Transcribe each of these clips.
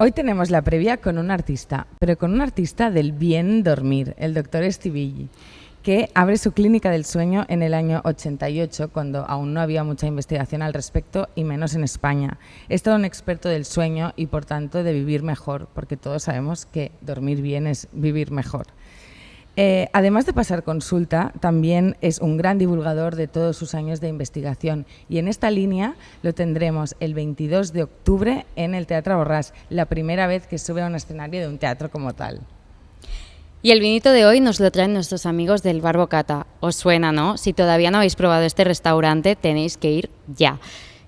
Hoy tenemos la previa con un artista, pero con un artista del bien dormir, el doctor Estivilli, que abre su clínica del sueño en el año 88, cuando aún no había mucha investigación al respecto y menos en España. Es todo un experto del sueño y, por tanto, de vivir mejor, porque todos sabemos que dormir bien es vivir mejor. Además de pasar consulta, también es un gran divulgador de todos sus años de investigación y en esta línea lo tendremos el 22 de octubre en el Teatro Borràs, la primera vez que sube a un escenario de un teatro como tal. Y el vinito de hoy nos lo traen nuestros amigos del Bar Bocata. Os suena, ¿no? Si todavía no habéis probado este restaurante, tenéis que ir ya.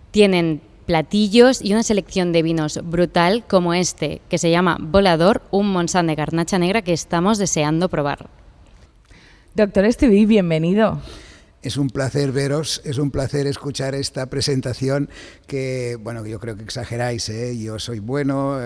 Tienen platillos y una selección de vinos brutal como este, que se llama Volador, un Montsant de Garnacha Negra que estamos deseando probar. Doctor Estivilli, bienvenido. Es un placer veros, es un placer escuchar esta presentación que, bueno, yo creo que exageráis, ¿eh? Yo soy bueno,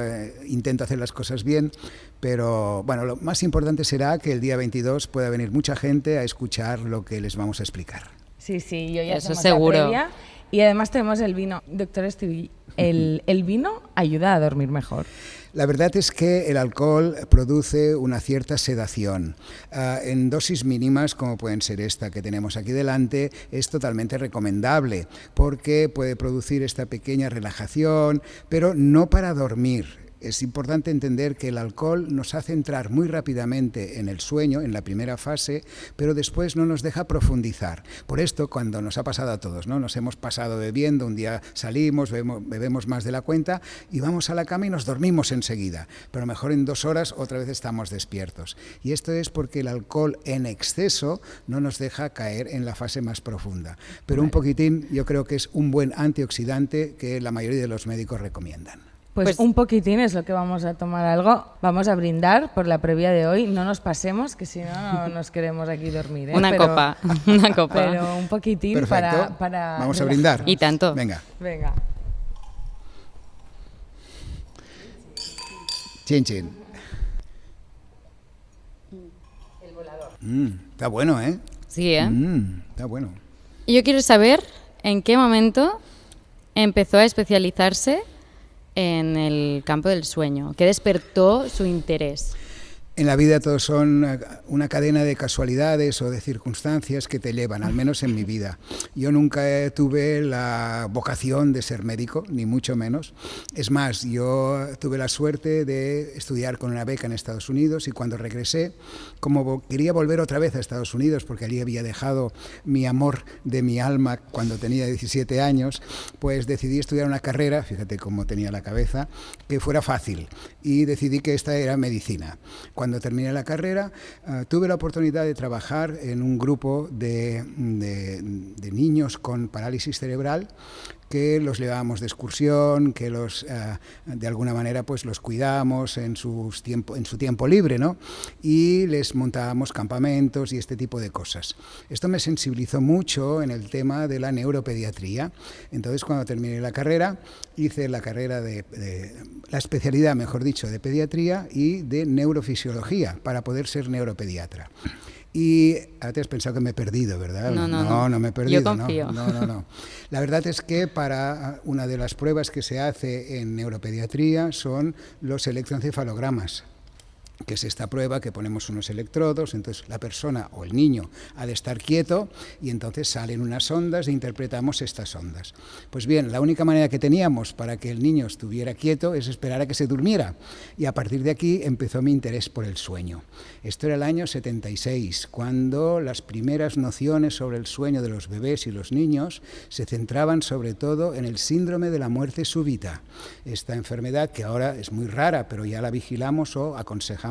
intento hacer las cosas bien, pero bueno, lo más importante será que el día 22 pueda venir mucha gente a escuchar lo que les vamos a explicar. Sí, yo ya Eso hacemos seguro. la previa. Y además tenemos el vino. Doctor Estivilli, ¿el vino ayuda a dormir mejor? La verdad es que el alcohol produce una cierta sedación. En dosis mínimas, como pueden ser esta que tenemos aquí delante, es totalmente recomendable porque puede producir esta pequeña relajación, pero no para dormir. Es importante entender que el alcohol nos hace entrar muy rápidamente en el sueño, en la primera fase, pero después no nos deja profundizar. Por esto, cuando nos ha pasado a todos, ¿no? Nos hemos pasado bebiendo, un día salimos, bebemos más de la cuenta y vamos a la cama y nos dormimos enseguida. Pero mejor en 2 horas otra vez estamos despiertos. Y esto es porque el alcohol en exceso no nos deja caer en la fase más profunda. Pero un poquitín yo creo que es un buen antioxidante que la mayoría de los médicos recomiendan. Pues un poquitín es lo que vamos a tomar algo. Vamos a brindar por la previa de hoy. No nos pasemos, que si no nos queremos aquí dormir. Una copa. Pero un poquitín para Vamos a brindar. Y tanto. Venga. Chin, chin. El volador. Está bueno, ¿eh? Sí, ¿eh? Está bueno. Y yo quiero saber en qué momento empezó a especializarse en el campo del sueño. ¿Qué despertó su interés? En la vida todos son una cadena de casualidades o de circunstancias que te llevan, al menos en mi vida. Yo nunca tuve la vocación de ser médico, ni mucho menos. Es más, yo tuve la suerte de estudiar con una beca en Estados Unidos y cuando regresé, como quería volver otra vez a Estados Unidos, porque allí había dejado mi amor de mi alma cuando tenía 17 años, pues decidí estudiar una carrera, fíjate cómo tenía la cabeza, que fuera fácil. Y decidí que esta era medicina. Cuando terminé la carrera, tuve la oportunidad de trabajar en un grupo de niños con parálisis cerebral que los llevábamos de excursión, que los de alguna manera pues los cuidábamos en su tiempo libre, ¿no? Y les montábamos campamentos y este tipo de cosas. Esto me sensibilizó mucho en el tema de la neuropediatría. Entonces, cuando terminé la carrera, hice la carrera la especialidad, mejor dicho, de pediatría y de neurofisiología para poder ser neuropediatra. Y ahora te has pensado que me he perdido, ¿verdad? No me he perdido. Yo confío. No. La verdad es que para una de las pruebas que se hace en neuropediatría son los electroencefalogramas, que es esta prueba que ponemos unos electrodos, entonces la persona o el niño ha de estar quieto y entonces salen unas ondas e interpretamos estas ondas. Pues bien, la única manera que teníamos para que el niño estuviera quieto es esperar a que se durmiera y a partir de aquí empezó mi interés por el sueño. Esto era el año 76, cuando las primeras nociones sobre el sueño de los bebés y los niños se centraban sobre todo en el síndrome de la muerte súbita, esta enfermedad que ahora es muy rara, pero ya la vigilamos o aconsejamos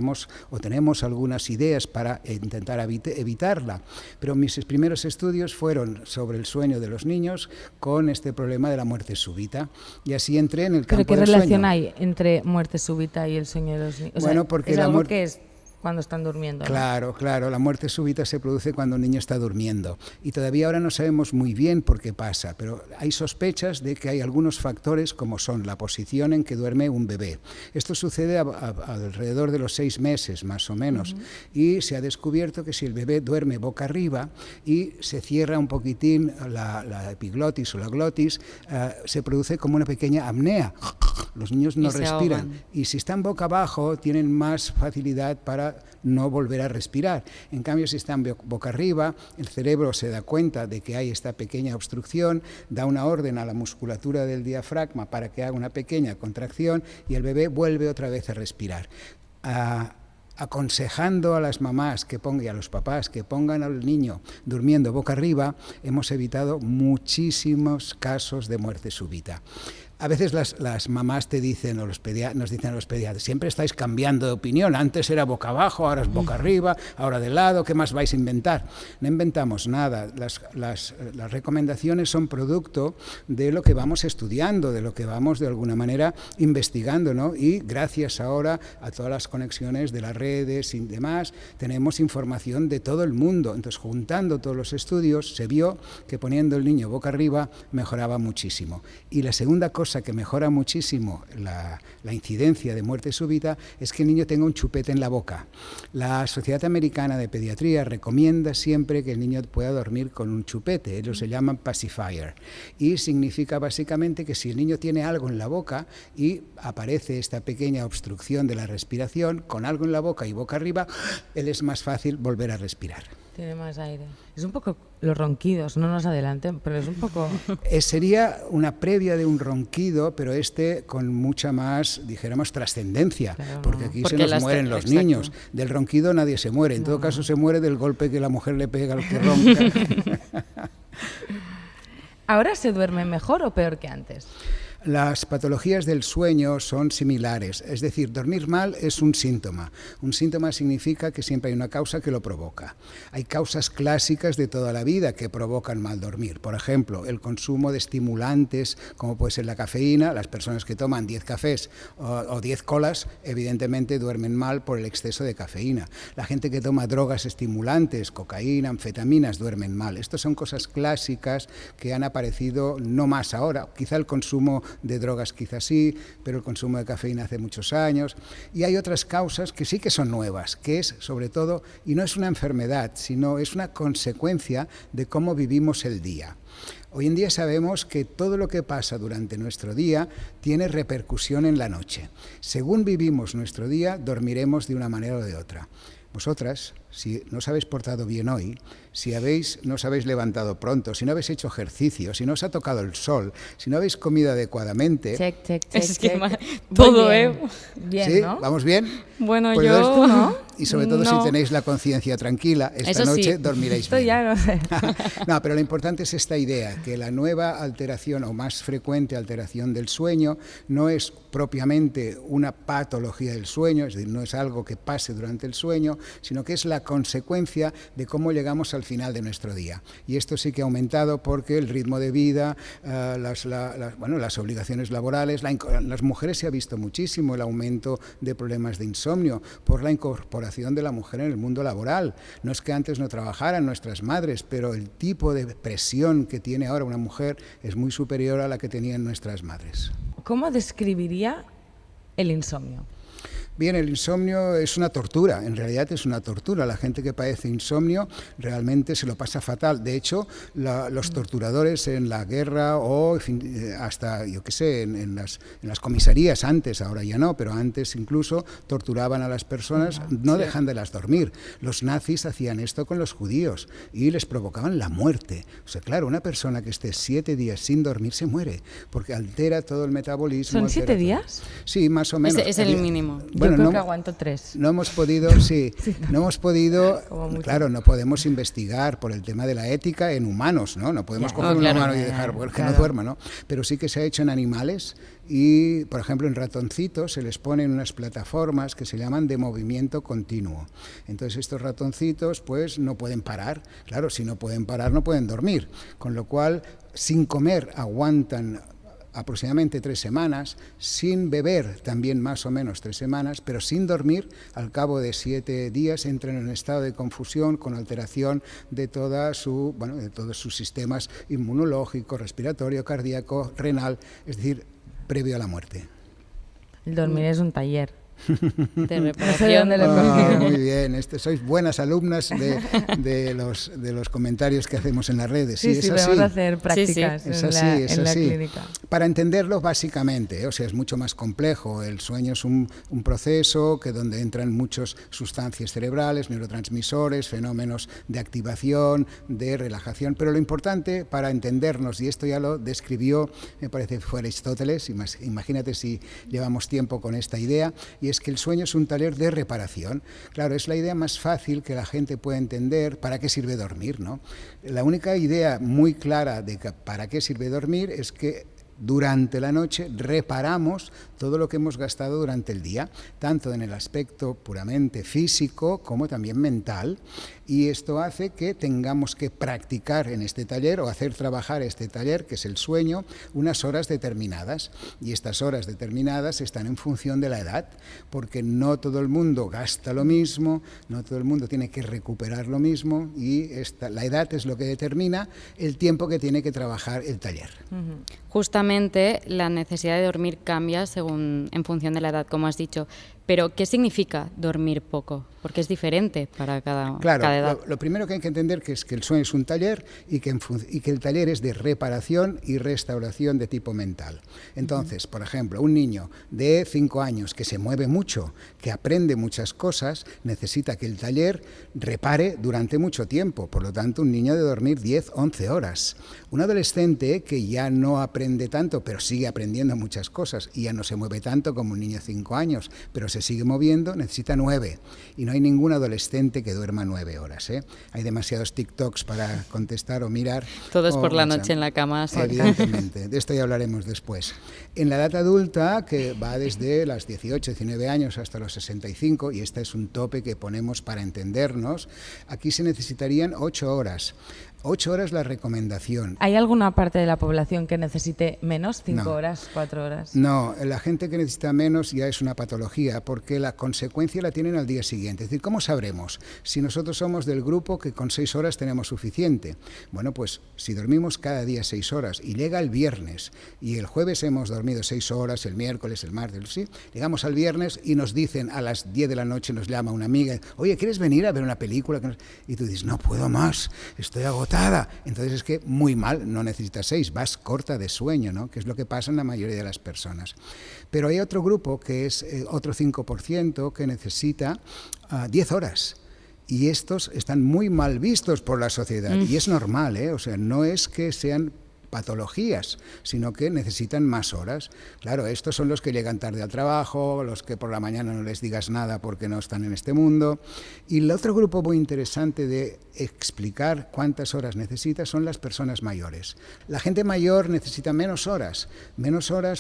o tenemos algunas ideas para intentar evitarla. Pero mis primeros estudios fueron sobre el sueño de los niños con este problema de la muerte súbita y así entré en el campo del sueño. ¿Pero qué relación hay entre muerte súbita y el sueño de los niños? Bueno, porque ¿es la algo muerte... que es cuando están durmiendo, ¿no? Claro, claro, la muerte súbita se produce cuando un niño está durmiendo y todavía ahora no sabemos muy bien por qué pasa, pero hay sospechas de que hay algunos factores como son la posición en que duerme un bebé. Esto sucede alrededor de los 6 meses más o menos y se ha descubierto que si el bebé duerme boca arriba y se cierra un poquitín la epiglotis o la glotis, se produce como una pequeña apnea. Los niños no respiran y si están boca abajo tienen más facilidad para no volver a respirar. En cambio, si están boca arriba, el cerebro se da cuenta de que hay esta pequeña obstrucción, da una orden a la musculatura del diafragma para que haga una pequeña contracción y el bebé vuelve otra vez a respirar. Aconsejando a las mamás y a los papás que pongan al niño durmiendo boca arriba, hemos evitado muchísimos casos de muerte súbita. A veces las mamás te dicen, o nos dicen a los pediatras, siempre estáis cambiando de opinión, antes era boca abajo, ahora es boca arriba, ahora de lado, ¿qué más vais a inventar? No inventamos nada, las recomendaciones son producto de lo que vamos estudiando, de lo que vamos de alguna manera investigando, ¿no? Y gracias ahora a todas las conexiones de las redes y demás, tenemos información de todo el mundo. Entonces, juntando todos los estudios, se vio que poniendo el niño boca arriba mejoraba muchísimo. Y la segunda cosa que mejora muchísimo la incidencia de muerte súbita es que el niño tenga un chupete en la boca. La Sociedad Americana de Pediatría recomienda siempre que el niño pueda dormir con un chupete, ellos se llaman pacifier, y significa básicamente que si el niño tiene algo en la boca y aparece esta pequeña obstrucción de la respiración, con algo en la boca y boca arriba, él es más fácil volver a respirar. Tiene más aire. Es un poco los ronquidos, no nos adelanten, pero es un poco... Sería una previa de un ronquido, pero con mucha más, dijéramos, trascendencia, claro, porque aquí se nos mueren los niños. Del ronquido nadie se muere, en todo caso se muere del golpe que la mujer le pega al que ronca. ¿Ahora se duerme mejor o peor que antes? Las patologías del sueño son similares, es decir, dormir mal es un síntoma. Un síntoma significa que siempre hay una causa que lo provoca. Hay causas clásicas de toda la vida que provocan mal dormir. Por ejemplo, el consumo de estimulantes, como puede ser la cafeína. Las personas que toman 10 cafés o 10 colas, evidentemente duermen mal por el exceso de cafeína. La gente que toma drogas estimulantes, cocaína, anfetaminas, duermen mal. Estas son cosas clásicas que han aparecido no más ahora. Quizá el consumo de drogas quizás sí, pero el consumo de cafeína hace muchos años. Y hay otras causas que sí que son nuevas, que es sobre todo, y no es una enfermedad, sino es una consecuencia de cómo vivimos el día. Hoy en día sabemos que todo lo que pasa durante nuestro día tiene repercusión en la noche. Según vivimos nuestro día, dormiremos de una manera o de otra. Vosotras, si no os habéis portado bien hoy, si no os habéis levantado pronto, si no habéis hecho ejercicio, si no os ha tocado el sol, si no habéis comido adecuadamente... Todo, Bien, ¿sí? ¿no? ¿Vamos bien? Bueno, pues yo... ¿no? Y sobre todo si tenéis la conciencia tranquila, esta noche dormiréis bien. Ya no sé. No, pero lo importante es esta idea, que la nueva alteración o más frecuente alteración del sueño no es propiamente una patología del sueño, es decir, no es algo que pase durante el sueño, sino que es la consecuencia de cómo llegamos al final de nuestro día. Y esto sí que ha aumentado porque el ritmo de vida, las obligaciones laborales, las mujeres se ha visto muchísimo el aumento de problemas de insomnio por la incorporación de la mujer en el mundo laboral. No es que antes no trabajaran nuestras madres, pero el tipo de presión que tiene ahora una mujer es muy superior a la que tenían nuestras madres. ¿Cómo describiría el insomnio? Bien, el insomnio es una tortura, en realidad es una tortura. La gente que padece insomnio realmente se lo pasa fatal. De hecho, los torturadores en la guerra o hasta, yo qué sé, en las comisarías antes, ahora ya no, pero antes incluso torturaban a las personas, no dejándolas dormir. Los nazis hacían esto con los judíos y les provocaban la muerte. O sea, claro, una persona que esté 7 días sin dormir se muere, porque altera todo el metabolismo. ¿Son 7 días? Sí, más o menos. Es el mínimo. Bueno, yo creo que aguanto 3. No hemos podido, no hemos podido, claro, no podemos investigar por el tema de la ética en humanos, ¿no? No podemos coger un humano y dejar que no duerma, ¿no? Pero sí que se ha hecho en animales y, por ejemplo, en ratoncitos se les ponen unas plataformas que se llaman de movimiento continuo. Entonces estos ratoncitos pues no pueden parar, claro, si no pueden parar no pueden dormir, con lo cual sin comer aguantan aproximadamente 3 semanas, sin beber también más o menos 3 semanas, pero sin dormir, al cabo de 7 días entran en un estado de confusión con alteración de todos sus sistemas inmunológico, respiratorio, cardíaco, renal, es decir, previo a la muerte. El dormir es un taller. De No sé reparación. dónde lo he cogido. Muy bien, sois buenas alumnas de los comentarios que hacemos en las redes. Sí, es así. podemos hacer prácticas Sí, Es en, así, la, es en la así. clínica. Para entenderlo básicamente, o sea, es mucho más complejo. El sueño es un proceso donde entran muchas sustancias cerebrales, neurotransmisores, fenómenos de activación, de relajación, pero lo importante para entendernos, y esto ya lo describió, me parece, fue Aristóteles, imagínate si llevamos tiempo con esta idea, y es que el sueño es un taller de reparación. Claro, es la idea más fácil que la gente puede entender para qué sirve dormir, ¿no? La única idea muy clara de para qué sirve dormir es que durante la noche reparamos todo lo que hemos gastado durante el día, tanto en el aspecto puramente físico como también mental, y esto hace que tengamos que practicar en este taller o hacer trabajar este taller, que es el sueño, unas horas determinadas, y estas horas determinadas están en función de la edad, porque no todo el mundo gasta lo mismo, no todo el mundo tiene que recuperar lo mismo, y la edad es lo que determina el tiempo que tiene que trabajar el taller. Justamente la necesidad de dormir cambia en función de la edad, como has dicho. Pero, ¿qué significa dormir poco? Porque es diferente para cada edad. Lo primero que hay que entender es que el sueño es un taller y que el taller es de reparación y restauración de tipo mental. Entonces, por ejemplo, un niño de 5 años que se mueve mucho, que aprende muchas cosas, necesita que el taller repare durante mucho tiempo. Por lo tanto, un niño debe dormir 10, 11 horas. Un adolescente que ya no aprende tanto, pero sigue aprendiendo muchas cosas y ya no se mueve tanto como un niño de 5 años, pero se sigue moviendo, necesita 9. Y no hay ningún adolescente que duerma 9 horas. Hay demasiados TikToks para contestar o mirar. Todos por la noche en la cama. Evidentemente, de esto ya hablaremos después. En la edad adulta, que va desde las 18, 19 años hasta los 65, y este es un tope que ponemos para entendernos, aquí se necesitarían 8 horas. 8 horas la recomendación. ¿Hay alguna parte de la población que necesite menos? ¿5 No. horas? ¿4 horas? No, la gente que necesita menos ya es una patología, porque la consecuencia la tienen al día siguiente. Es decir, ¿cómo sabremos si nosotros somos del grupo que con 6 horas tenemos suficiente? Bueno, pues si dormimos cada día 6 horas y llega el viernes y el jueves hemos dormido 6 horas, el miércoles, el martes, sí, llegamos al viernes y nos dicen a las 10 de la noche, nos llama una amiga, oye, ¿quieres venir a ver una película? Y tú dices, no puedo más, estoy agotada. Entonces es que muy mal, no necesitas 6, vas corta de sueño, ¿no? Que es lo que pasa en la mayoría de las personas. Pero hay otro grupo que es otro 5% que necesita 10 horas. Y estos están muy mal vistos por la sociedad. Y es normal, ¿eh? O sea, no es que sean patologías, sino que necesitan más horas. Claro, estos son los que llegan tarde al trabajo, los que por la mañana no les digas nada porque no están en este mundo. Y el otro grupo muy interesante de explicar cuántas horas necesita son las personas mayores. La gente mayor necesita menos horas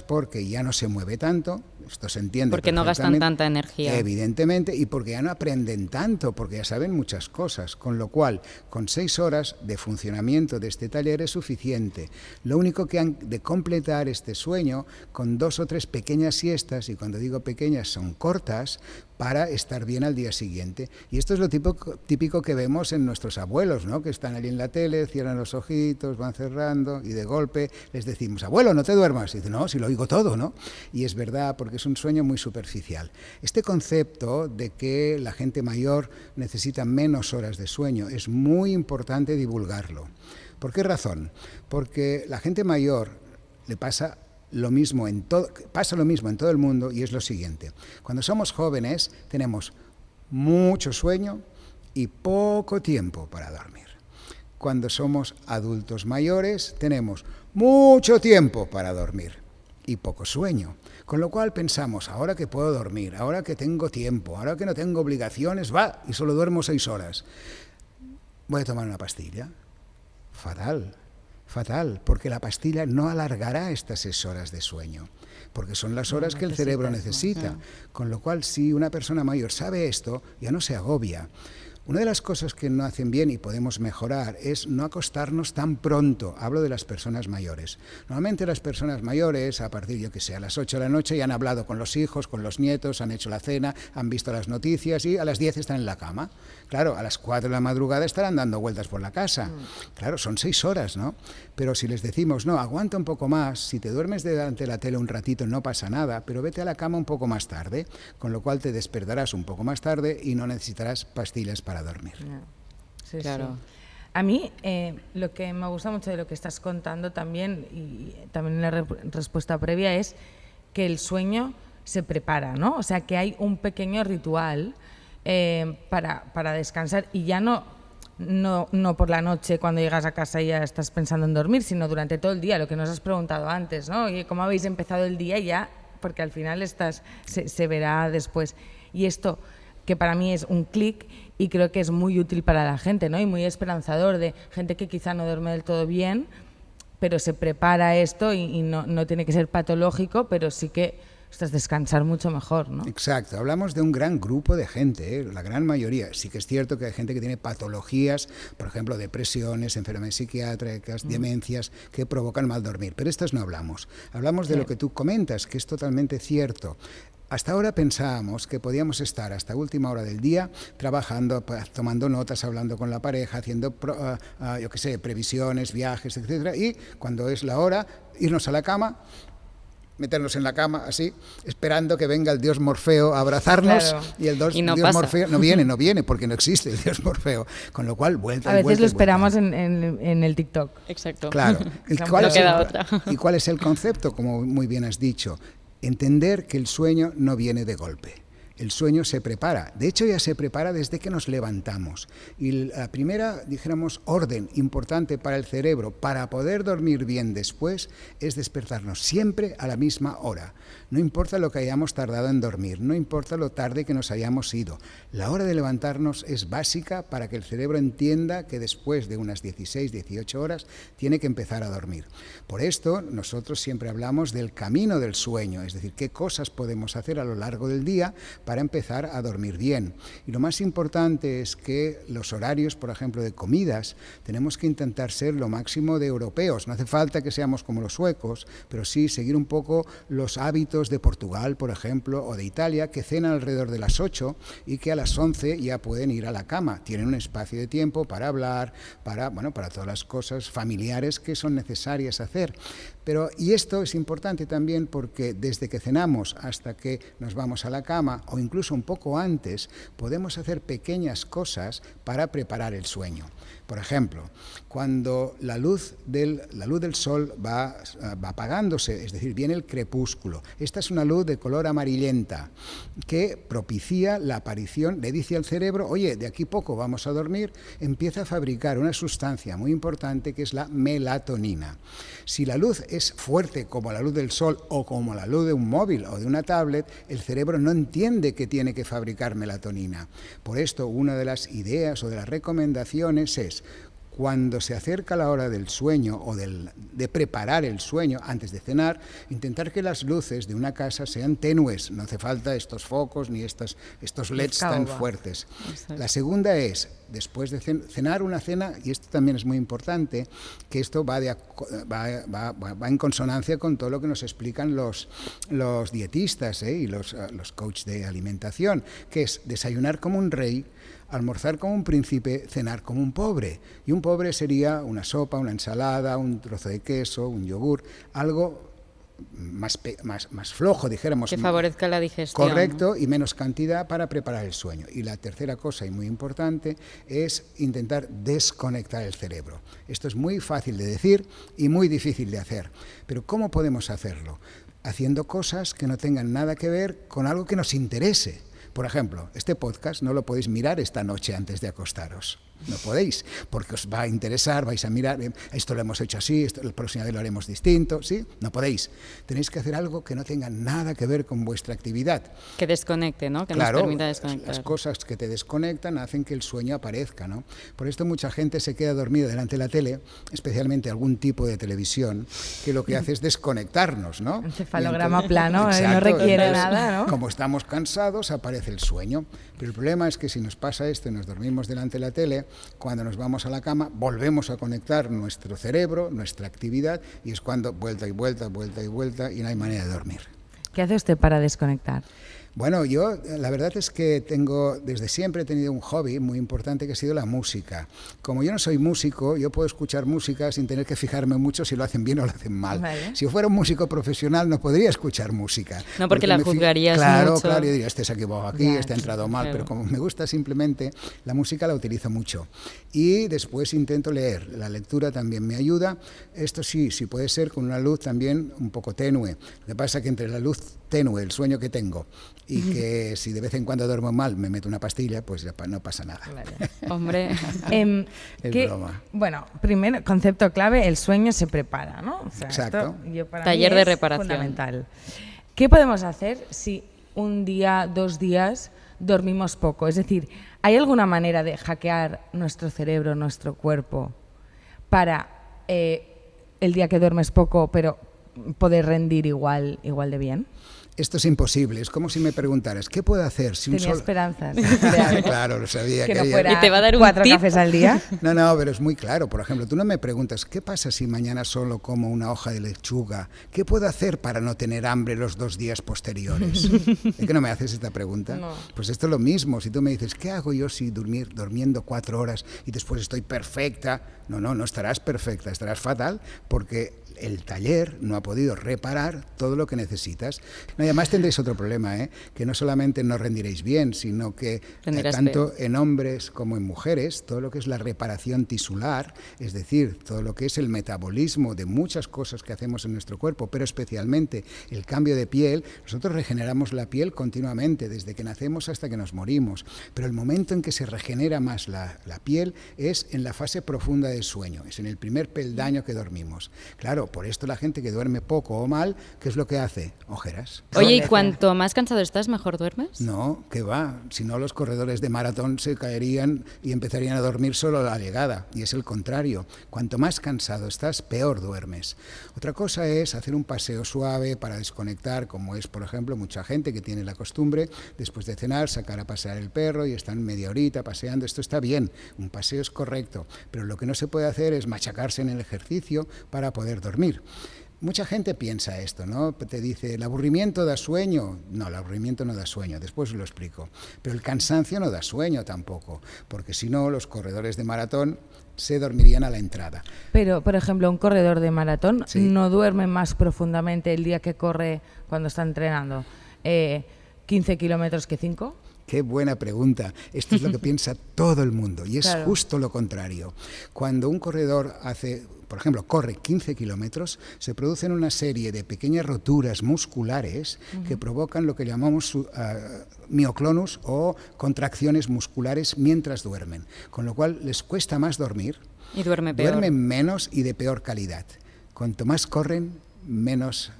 porque ya no se mueve tanto, esto se entiende porque no gastan tanta energía. Evidentemente, y porque ya no aprenden tanto, porque ya saben muchas cosas, con lo cual, con 6 horas de funcionamiento de este taller es suficiente. Lo único que han de completar este sueño con 2 o 3 pequeñas siestas, y cuando digo pequeñas son cortas, para estar bien al día siguiente. Y esto es lo típico que vemos en nuestros abuelos, ¿no? Que están allí en la tele, cierran los ojitos, van cerrando y de golpe les decimos, abuelo, no te duermas. Y dice, no, si lo oigo todo, ¿no? Y es verdad, porque es un sueño muy superficial. Este concepto de que la gente mayor necesita menos horas de sueño es muy importante divulgarlo. ¿Por qué razón? Porque la gente mayor le pasa lo mismo en todo el mundo, y es lo siguiente. Cuando somos jóvenes tenemos mucho sueño y poco tiempo para dormir. Cuando somos adultos mayores tenemos mucho tiempo para dormir y poco sueño. Con lo cual pensamos, ahora que puedo dormir, ahora que tengo tiempo, ahora que no tengo obligaciones, y solo duermo 6 horas. Voy a tomar una pastilla. Fatal, porque la pastilla no alargará estas 6 horas de sueño, porque son las horas que el cerebro necesita. Con lo cual, si una persona mayor sabe esto, ya no se agobia. Una de las cosas que no hacen bien y podemos mejorar es no acostarnos tan pronto. Hablo de las personas mayores. Normalmente las personas mayores, a partir, yo que sé, a las 8 de la noche ya han hablado con los hijos, con los nietos, han hecho la cena, han visto las noticias y a las 10 están en la cama. Claro, a las 4 de la madrugada estarán dando vueltas por la casa. Claro, son 6 horas, ¿no? Pero si les decimos, no, aguanta un poco más, si te duermes delante de la tele un ratito no pasa nada, pero vete a la cama un poco más tarde, con lo cual te despertarás un poco más tarde y no necesitarás pastillas para dormir. Sí, claro. sí. A mí lo que me gusta mucho de lo que estás contando también, y también en la respuesta previa, es que el sueño se prepara, ¿no? O sea, que hay un pequeño ritual para descansar, y ya no por la noche cuando llegas a casa y ya estás pensando en dormir, sino durante todo el día, lo que nos has preguntado antes, ¿no? Oye, ¿cómo habéis empezado el día ya? Porque al final se verá después. Y esto, que para mí es un clic y creo que es muy útil para la gente, ¿no? Y muy esperanzador, de gente que quizá no duerme del todo bien, pero se prepara esto y no tiene que ser patológico, pero sí que descansar mucho mejor, ¿no? Exacto, hablamos de un gran grupo de gente, la gran mayoría. Sí que es cierto que hay gente que tiene patologías, por ejemplo, depresiones, enfermedades psiquiátricas, demencias, que provocan mal dormir, pero estas no hablamos. Hablamos de lo que tú comentas, que es totalmente cierto. Hasta ahora pensábamos que podíamos estar hasta última hora del día trabajando, tomando notas, hablando con la pareja, haciendo, yo qué sé, previsiones, viajes, etcétera, y cuando es la hora, irnos a la cama, meternos en la cama así, esperando que venga el dios Morfeo a abrazarnos. Claro. Y el dios Morfeo no viene porque no existe el dios Morfeo, con lo cual vuelta a veces vuelta, lo esperamos en el TikTok. Exacto. Claro. ¿Y cuál es el concepto? Como muy bien has dicho, entender que el sueño no viene de golpe. El sueño se prepara, de hecho ya se prepara desde que nos levantamos. Y la primera, dijéramos, orden importante para el cerebro para poder dormir bien después es despertarnos siempre a la misma hora. No importa lo que hayamos tardado en dormir, no importa lo tarde que nos hayamos ido. La hora de levantarnos es básica para que el cerebro entienda que después de unas 16, 18 horas tiene que empezar a dormir. Por esto nosotros siempre hablamos del camino del sueño, es decir, qué cosas podemos hacer a lo largo del día para empezar a dormir bien. Y lo más importante es que los horarios, por ejemplo, de comidas, tenemos que intentar ser lo máximo de europeos. No hace falta que seamos como los suecos, pero sí seguir un poco los hábitos de Portugal, por ejemplo, o de Italia, que cenan alrededor de las 8 y que a las 11 ya pueden ir a la cama. Tienen un espacio de tiempo para hablar, para todas las cosas familiares que son necesarias hacer. Y esto es importante también porque desde que cenamos hasta que nos vamos a la cama, o incluso un poco antes, podemos hacer pequeñas cosas para preparar el sueño. Por ejemplo, cuando la luz del sol va apagándose, es decir, viene el crepúsculo. Esta es una luz de color amarillenta que propicia la aparición, le dice al cerebro, oye, de aquí poco vamos a dormir, empieza a fabricar una sustancia muy importante que es la melatonina. Si la luz es fuerte como la luz del sol o como la luz de un móvil o de una tablet, el cerebro no entiende que tiene que fabricar melatonina. Por esto, una de las ideas o de las recomendaciones es, cuando se acerca la hora del sueño o de preparar el sueño antes de cenar, intentar que las luces de una casa sean tenues. No hace falta estos focos ni estos LEDs tan fuertes. Exacto. La segunda es, después de cenar una cena, y esto también es muy importante, que esto va en consonancia con todo lo que nos explican los dietistas y los coaches de alimentación, que es desayunar como un rey, almorzar como un príncipe, cenar como un pobre. Y un pobre sería una sopa, una ensalada, un trozo de queso, un yogur, algo más flojo, dijéramos. Que favorezca la digestión. Correcto, ¿no? Y menos cantidad para preparar el sueño. Y la tercera cosa, y muy importante, es intentar desconectar el cerebro. Esto es muy fácil de decir y muy difícil de hacer. Pero ¿cómo podemos hacerlo? Haciendo cosas que no tengan nada que ver con algo que nos interese. Por ejemplo, este podcast no lo podéis mirar esta noche antes de acostaros. no podéis, porque os va a interesar, vais a mirar, esto lo hemos hecho así, esto, la próxima vez lo haremos distinto, ¿sí? No podéis. Tenéis que hacer algo que no tenga nada que ver con vuestra actividad. Que desconecte, ¿no? Que claro, nos permita desconectar. Las cosas que te desconectan hacen que el sueño aparezca, ¿no? Por esto mucha gente se queda dormida delante de la tele, especialmente algún tipo de televisión, que lo que hace es desconectarnos, ¿no? Encefalograma plano, exacto, no requiere entonces, nada, ¿no? Como estamos cansados, aparece el sueño. Pero el problema es que si nos pasa esto y nos dormimos delante de la tele, cuando nos vamos a la cama, volvemos a conectar nuestro cerebro, nuestra actividad, y es cuando vuelta y vuelta, vuelta y vuelta, y no hay manera de dormir. ¿Qué hace usted para desconectar? Bueno, yo la verdad es que desde siempre he tenido un hobby muy importante que ha sido la música. Como yo no soy músico, yo puedo escuchar música sin tener que fijarme mucho si lo hacen bien o lo hacen mal. Vale. Si yo fuera un músico profesional no podría escuchar música. No, porque la juzgarías mucho. Claro, yo diría, este se ha equivocado aquí, Ya, este ha entrado mal, claro. pero como me gusta simplemente, la música la utilizo mucho. Y después intento leer, la lectura también me ayuda. Esto sí puede ser con una luz también un poco tenue. Lo que pasa es que entre la luz tenue, el sueño que tengo, y que si de vez en cuando duermo mal me meto una pastilla, pues ya no pasa nada. Vale. Hombre, Es broma. Bueno, primer concepto clave, el sueño se prepara, ¿no? O sea, Exacto. para Taller mí de es reparación. fundamental. ¿Qué podemos hacer si un día, 2 días dormimos poco? Es decir, ¿hay alguna manera de hackear nuestro cerebro, nuestro cuerpo, para el día que duermes poco, pero poder rendir igual de bien? Esto es imposible. Es como si me preguntaras, ¿qué puedo hacer si un Tenía solo... esperanzas. Claro, lo sabía. Que no quería- fuera ¿Y te va a dar un 4 tip? cafés al día. No, pero es muy claro. Por ejemplo, tú no me preguntas, ¿qué pasa si mañana solo como una hoja de lechuga? ¿Qué puedo hacer para no tener hambre los 2 días posteriores? ¿Es que no me haces esta pregunta? No. Pues esto es lo mismo. Si tú me dices, ¿qué hago yo si durmiendo 4 horas y después estoy perfecta? No estarás perfecta, estarás fatal porque el taller no ha podido reparar todo lo que necesitas. No, y además tendréis otro problema, que no solamente no rendiréis bien, sino que Rendirás tanto en hombres como en mujeres, todo lo que es la reparación tisular, es decir, todo lo que es el metabolismo de muchas cosas que hacemos en nuestro cuerpo, pero especialmente el cambio de piel, nosotros regeneramos la piel continuamente, desde que nacemos hasta que nos morimos, pero el momento en que se regenera más la piel es en la fase profunda del sueño, es en el primer peldaño que dormimos. Claro, por esto la gente que duerme poco o mal, ¿qué es lo que hace? Ojeras. oye, ¿y cuanto más cansado estás, mejor duermes? No, ¿qué va? Si no, los corredores de maratón se caerían y empezarían a dormir solo a la llegada. Y es el contrario. Cuanto más cansado estás, peor duermes. Otra cosa es hacer un paseo suave para desconectar, como es, por ejemplo, mucha gente que tiene la costumbre, después de cenar, sacar a pasear el perro y están media horita paseando. Esto está bien, un paseo es correcto. Pero lo que no se puede hacer es machacarse en el ejercicio para poder dormir. Mucha gente piensa esto, ¿no? Te dice, ¿el aburrimiento da sueño? No, el aburrimiento no da sueño, después lo explico. Pero el cansancio no da sueño tampoco, porque si no, los corredores de maratón se dormirían a la entrada. Pero, por ejemplo, un corredor de maratón Sí. no duerme más profundamente el día que corre cuando está entrenando 15 kilómetros que 5. Qué buena pregunta. Esto es lo que piensa todo el mundo y es Claro. justo lo contrario. Cuando un corredor por ejemplo, corre 15 kilómetros, se producen una serie de pequeñas roturas musculares que provocan lo que llamamos mioclonus o contracciones musculares mientras duermen, con lo cual les cuesta más dormir, Y duerme peor. duermen menos y de peor calidad. Cuanto más corren, menos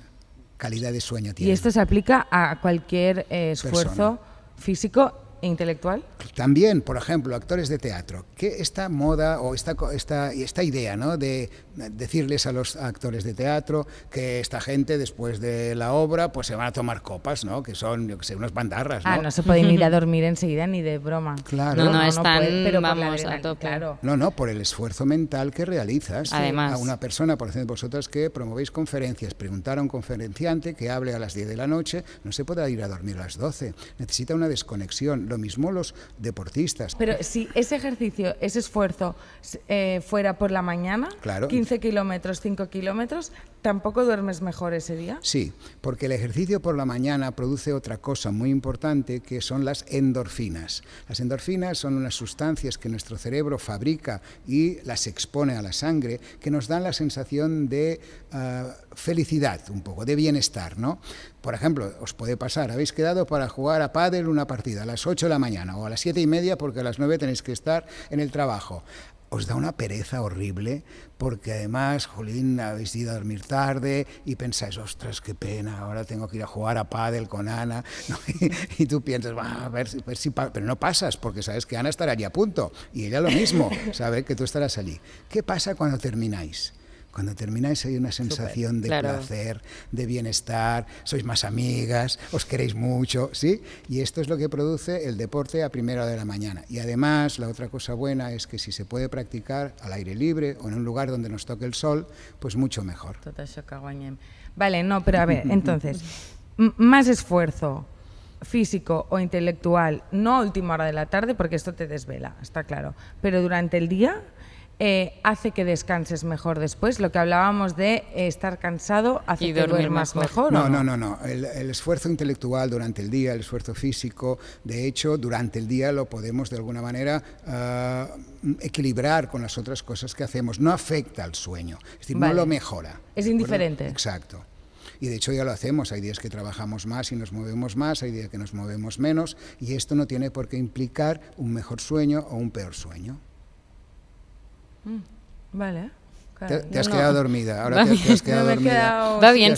calidad de sueño Y tienen. esto se aplica a cualquier esfuerzo físico e intelectual. También, por ejemplo, actores de teatro, que esta moda o esta idea, ¿no?, de decirles a los actores de teatro que esta gente después de la obra pues se van a tomar copas, ¿no?, que son, yo que sé, unos bandarras, ¿no? No se pueden ir a dormir enseguida ni de broma. Claro. No, están, pero por la vamos, a adrenalina, tope. Claro. No, por el esfuerzo mental que realizas. Además. A una persona, por ejemplo, vosotras que promovéis conferencias, preguntar a un conferenciante que hable a las 10 de la noche, no se puede ir a dormir a las 12, necesita una desconexión. Lo mismo los deportistas. Pero si ese ejercicio, ese esfuerzo fuera por la mañana, Claro. 15 kilómetros, 5 kilómetros, ¿tampoco duermes mejor ese día? Sí, porque el ejercicio por la mañana produce otra cosa muy importante que son las endorfinas. Las endorfinas son unas sustancias que nuestro cerebro fabrica y las expone a la sangre que nos dan la sensación de felicidad, un poco, de bienestar, ¿no? Por ejemplo, os puede pasar, habéis quedado para jugar a pádel una partida a las 8 8 de la mañana o a las 7:30 porque a las 9 tenéis que estar en el trabajo. Os da una pereza horrible porque además, jolín, habéis ido a dormir tarde y pensáis, ostras, qué pena, ahora tengo que ir a jugar a pádel con Ana, ¿no? y tú piensas, a ver si pero no pasas porque sabes que Ana estará allí a punto y ella lo mismo, sabe que tú estarás allí. ¿Qué pasa cuando termináis? Cuando termináis hay una sensación de placer, de bienestar, sois más amigas, os queréis mucho, ¿sí? Y esto es lo que produce el deporte a primera hora de la mañana. Y además, la otra cosa buena es que si se puede practicar al aire libre o en un lugar donde nos toque el sol, pues mucho mejor. Tot això que guanyem. Vale, no, pero a ver, entonces, más esfuerzo físico o intelectual, no a última hora de la tarde, porque esto te desvela, está claro, pero durante el día... hace que descanses mejor después. Lo que hablábamos de estar cansado hace que duermas mejor. No. El esfuerzo intelectual durante el día, el esfuerzo físico, de hecho, durante el día lo podemos de alguna manera equilibrar con las otras cosas que hacemos. No afecta al sueño, es decir, no lo mejora. Es indiferente. Exacto. Y de hecho ya lo hacemos, hay días que trabajamos más y nos movemos más, hay días que nos movemos menos, y esto no tiene por qué implicar un mejor sueño o un peor sueño. Vale. Claro. Te has quedado dormida, ahora te has quedado dormida. Va bien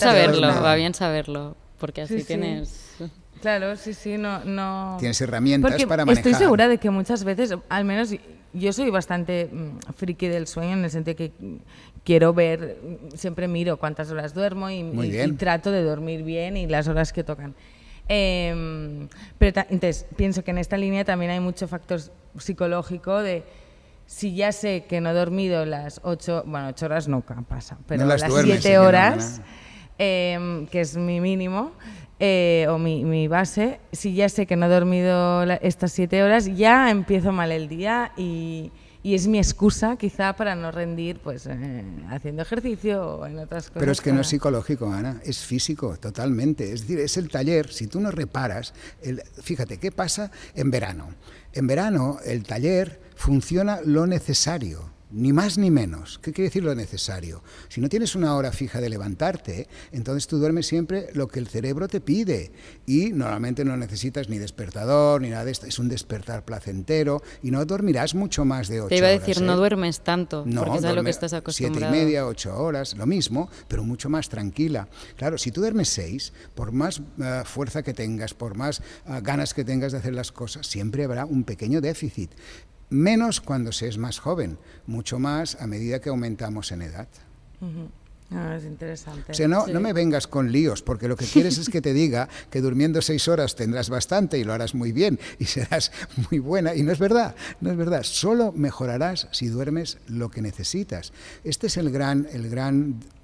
saberlo, porque así tienes... Claro, sí, no... Tienes herramientas porque para manejar. Estoy segura de que muchas veces, al menos yo soy bastante friki del sueño en el sentido que quiero ver, siempre miro cuántas horas duermo y trato de dormir bien y las horas que tocan. Pero entonces pienso que en esta línea también hay mucho factor psicológico de... Si ya sé que no he dormido las 8 horas nunca pasa, pero no las 7 horas, que es mi mínimo, o mi base, si ya sé que no he dormido estas 7 horas, ya empiezo mal el día y es mi excusa quizá para no rendir pues haciendo ejercicio o en otras cosas. Pero es que no es psicológico, Ana, es físico, totalmente. Es decir, es el taller, si tú no reparas, fíjate, ¿qué pasa en verano? En verano el taller funciona lo necesario, ni más ni menos. ¿Qué quiere decir lo necesario? Si no tienes una hora fija de levantarte, entonces tú duermes siempre lo que el cerebro te pide y normalmente no necesitas ni despertador ni nada de esto. Es un despertar placentero y no dormirás mucho más de 8 horas. Te iba a decir, no duermes tanto, no, porque es a lo que estás acostumbrado. 7:30, 8 horas, lo mismo, pero mucho más tranquila. Claro, si tú duermes 6, por más fuerza que tengas, por más ganas que tengas de hacer las cosas, siempre habrá un pequeño déficit. Menos cuando se es más joven, mucho más a medida que aumentamos en edad. Es interesante. O sea, no me vengas con líos, porque lo que quieres es que te diga que durmiendo 6 horas tendrás bastante y lo harás muy bien y serás muy buena, y no es verdad, solo mejorarás si duermes lo que necesitas. Este es el gran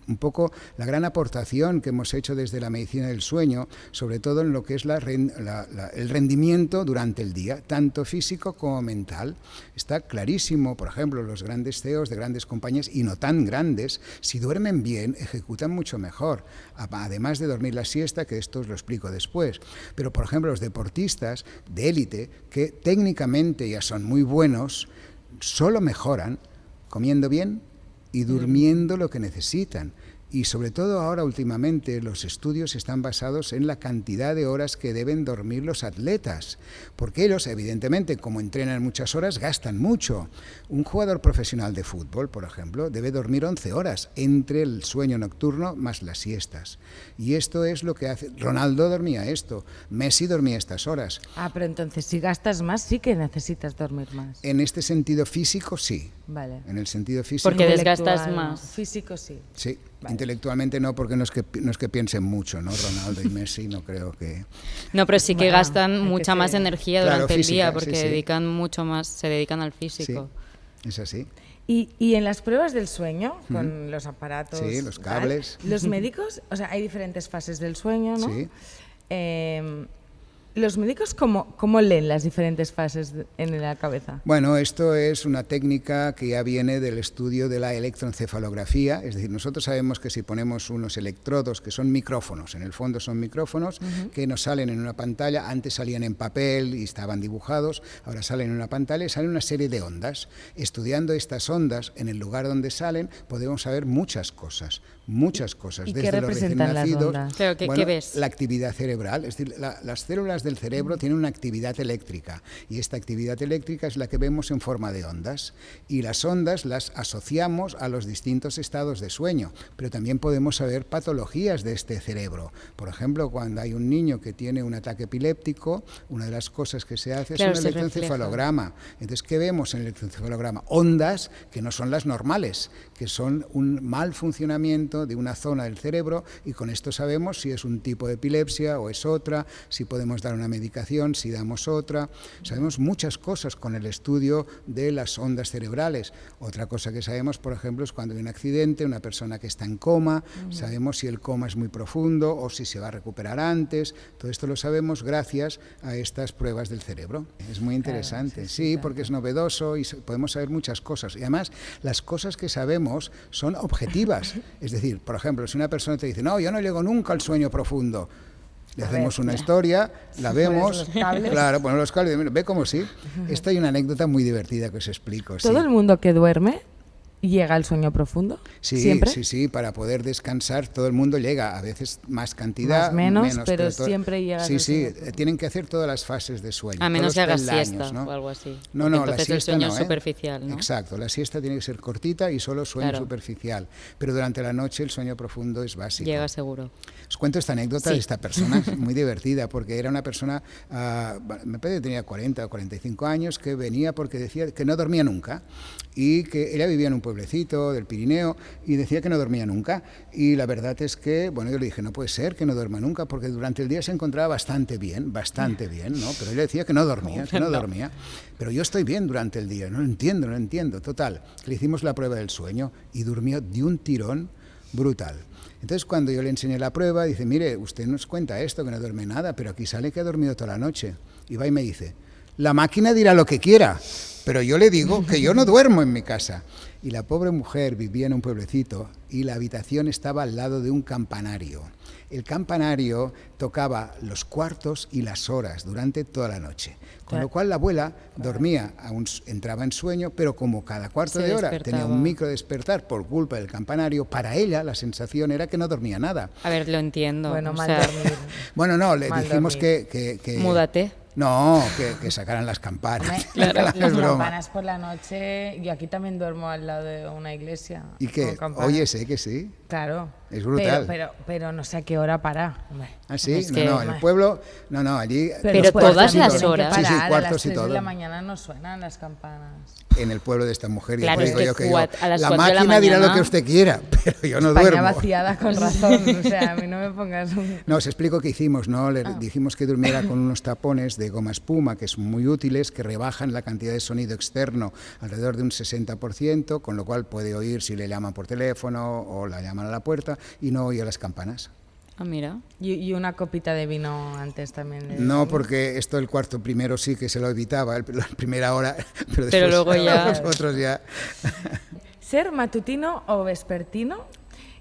un poco la gran aportación que hemos hecho desde la medicina del sueño, sobre todo en lo que es el rendimiento durante el día, tanto físico como mental. Está clarísimo, por ejemplo, los grandes CEOs de grandes compañías y no tan grandes, si duermen bien, ejecutan mucho mejor, además de dormir la siesta, que esto os lo explico después. Pero, por ejemplo, los deportistas de élite, que técnicamente ya son muy buenos, solo mejoran comiendo bien y durmiendo lo que necesitan. Y sobre todo ahora últimamente los estudios están basados en la cantidad de horas que deben dormir los atletas, porque ellos evidentemente como entrenan muchas horas gastan mucho. Un jugador profesional de fútbol, por ejemplo, debe dormir 11 horas entre el sueño nocturno más las siestas. Y esto es lo que hace. Ronaldo dormía esto, Messi dormía estas horas. Pero entonces si gastas más sí que necesitas dormir más. En este sentido físico sí. Vale. En el sentido físico. Porque desgastas más. Físico sí. Sí. Vale. Intelectualmente no, porque no es que piensen mucho, ¿no? Ronaldo y Messi no creo que... No, pero sí que gastan mucha más energía durante el día, porque sí. dedican mucho más, se dedican al físico. Sí, es así. Y en las pruebas del sueño, con los aparatos... Sí, los cables... Los médicos, o sea, hay diferentes fases del sueño, ¿no? Sí. ¿Los médicos cómo leen las diferentes fases en la cabeza? Bueno, esto es una técnica que ya viene del estudio de la electroencefalografía, es decir, nosotros sabemos que si ponemos unos electrodos que son micrófonos, en el fondo son micrófonos que nos salen en una pantalla, antes salían en papel y estaban dibujados, ahora salen en una pantalla y salen una serie de ondas. Estudiando estas ondas, en el lugar donde salen, podemos saber muchas cosas. ¿Y desde qué representan las ondas? ¿Pero qué ves? La actividad cerebral, es decir, las células pruebas del cerebro tienen una actividad eléctrica y esta actividad eléctrica es la que vemos en forma de ondas y las ondas las asociamos a los distintos estados de sueño, pero también podemos saber patologías de este cerebro. Por ejemplo, cuando hay un niño que tiene un ataque epiléptico, una de las cosas que se hace es un electroencefalograma. Entonces, ¿qué vemos en el electroencefalograma? Ondas que no son las normales, que son un mal funcionamiento de una zona del cerebro y con esto sabemos si es un tipo de epilepsia o es otra, si podemos dar una medicación, si damos otra. Sabemos muchas cosas con el estudio de las ondas cerebrales. Otra cosa que sabemos, por ejemplo, es cuando hay un accidente, una persona que está en coma, sabemos si el coma es muy profundo o si se va a recuperar antes. Todo esto lo sabemos gracias a estas pruebas del cerebro. Es muy interesante, claro, sí, porque es novedoso y podemos saber muchas cosas. Y además, las cosas que sabemos son objetivas. Es decir, por ejemplo, si una persona te dice, no, yo no llego nunca al sueño profundo, le hacemos una historia, la vemos, claro, ponemos los cables, ve como sí. Esta hay una anécdota muy divertida que os explico. ¿Todo el mundo que duerme llega al sueño profundo? Sí, ¿siempre? sí, para poder descansar todo el mundo llega, a veces más cantidad, más menos, pero siempre llega. Sí, tienen que hacer todas las fases de sueño. A menos que hagas siesta, ¿no? O algo así. No, entonces la siesta el sueño no, es superficial, ¿no? Exacto, la siesta tiene que ser cortita y solo sueño superficial, pero durante la noche el sueño profundo es básico. Llega seguro. Os cuento esta anécdota de esta persona, muy divertida, porque era una persona, me parece que tenía 40 o 45 años, que venía porque decía que no dormía nunca y que ella vivía en un pueblecito del Pirineo y decía que no dormía nunca. Y la verdad es que, bueno, yo le dije, no puede ser que no duerma nunca, porque durante el día se encontraba bastante bien, ¿no? Pero ella decía que no dormía, Pero yo estoy bien durante el día, no lo entiendo. Total, le hicimos la prueba del sueño y durmió de un tirón brutal. Entonces, cuando yo le enseñé la prueba, dice, mire, usted nos cuenta esto, que no duerme nada, pero aquí sale que ha dormido toda la noche. Y va y me dice, la máquina dirá lo que quiera, pero yo le digo que yo no duermo en mi casa. Y la pobre mujer vivía en un pueblecito y la habitación estaba al lado de un campanario. El campanario tocaba los cuartos y las horas durante toda la noche. Con lo cual la abuela dormía, entraba en sueño, pero como cada cuarto de hora tenía un micro despertar por culpa del campanario, para ella la sensación era que no dormía nada. A ver, lo entiendo. Bueno, mal dormir. Bueno, no, le dijimos que múdate. No, que sacaran las campanas. Claro, las campanas por la noche. Yo aquí también duermo al lado de una iglesia. ¿Y qué? Oye, sé que sí. Claro. Es brutal. Pero no sé a qué hora para. ¿Ah, sí? Es que, en el pueblo, allí... Pero todas las horas. Sí, cuartos y todo. A las 3 de la mañana no suenan las campanas. En el pueblo de esta mujer, claro, y digo yo que la máquina dirá lo que usted quiera, pero yo no España duermo. Vaciada con razón, o sea, a mí no me pongas No, os explico qué hicimos, ¿no? Le dijimos que durmiera con unos tapones de goma espuma, que son muy útiles, que rebajan la cantidad de sonido externo alrededor de un 60%, con lo cual puede oír si le llaman por teléfono o la llaman a la puerta y no oye las campanas. Ah, mira. Y una copita de vino antes también. No, porque esto el cuarto primero sí que se lo evitaba, la primera hora, pero después pero luego ya... los otros ya... ¿Ser matutino o vespertino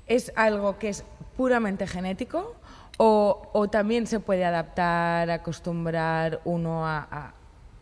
es algo que es puramente genético o también se puede adaptar, acostumbrar uno a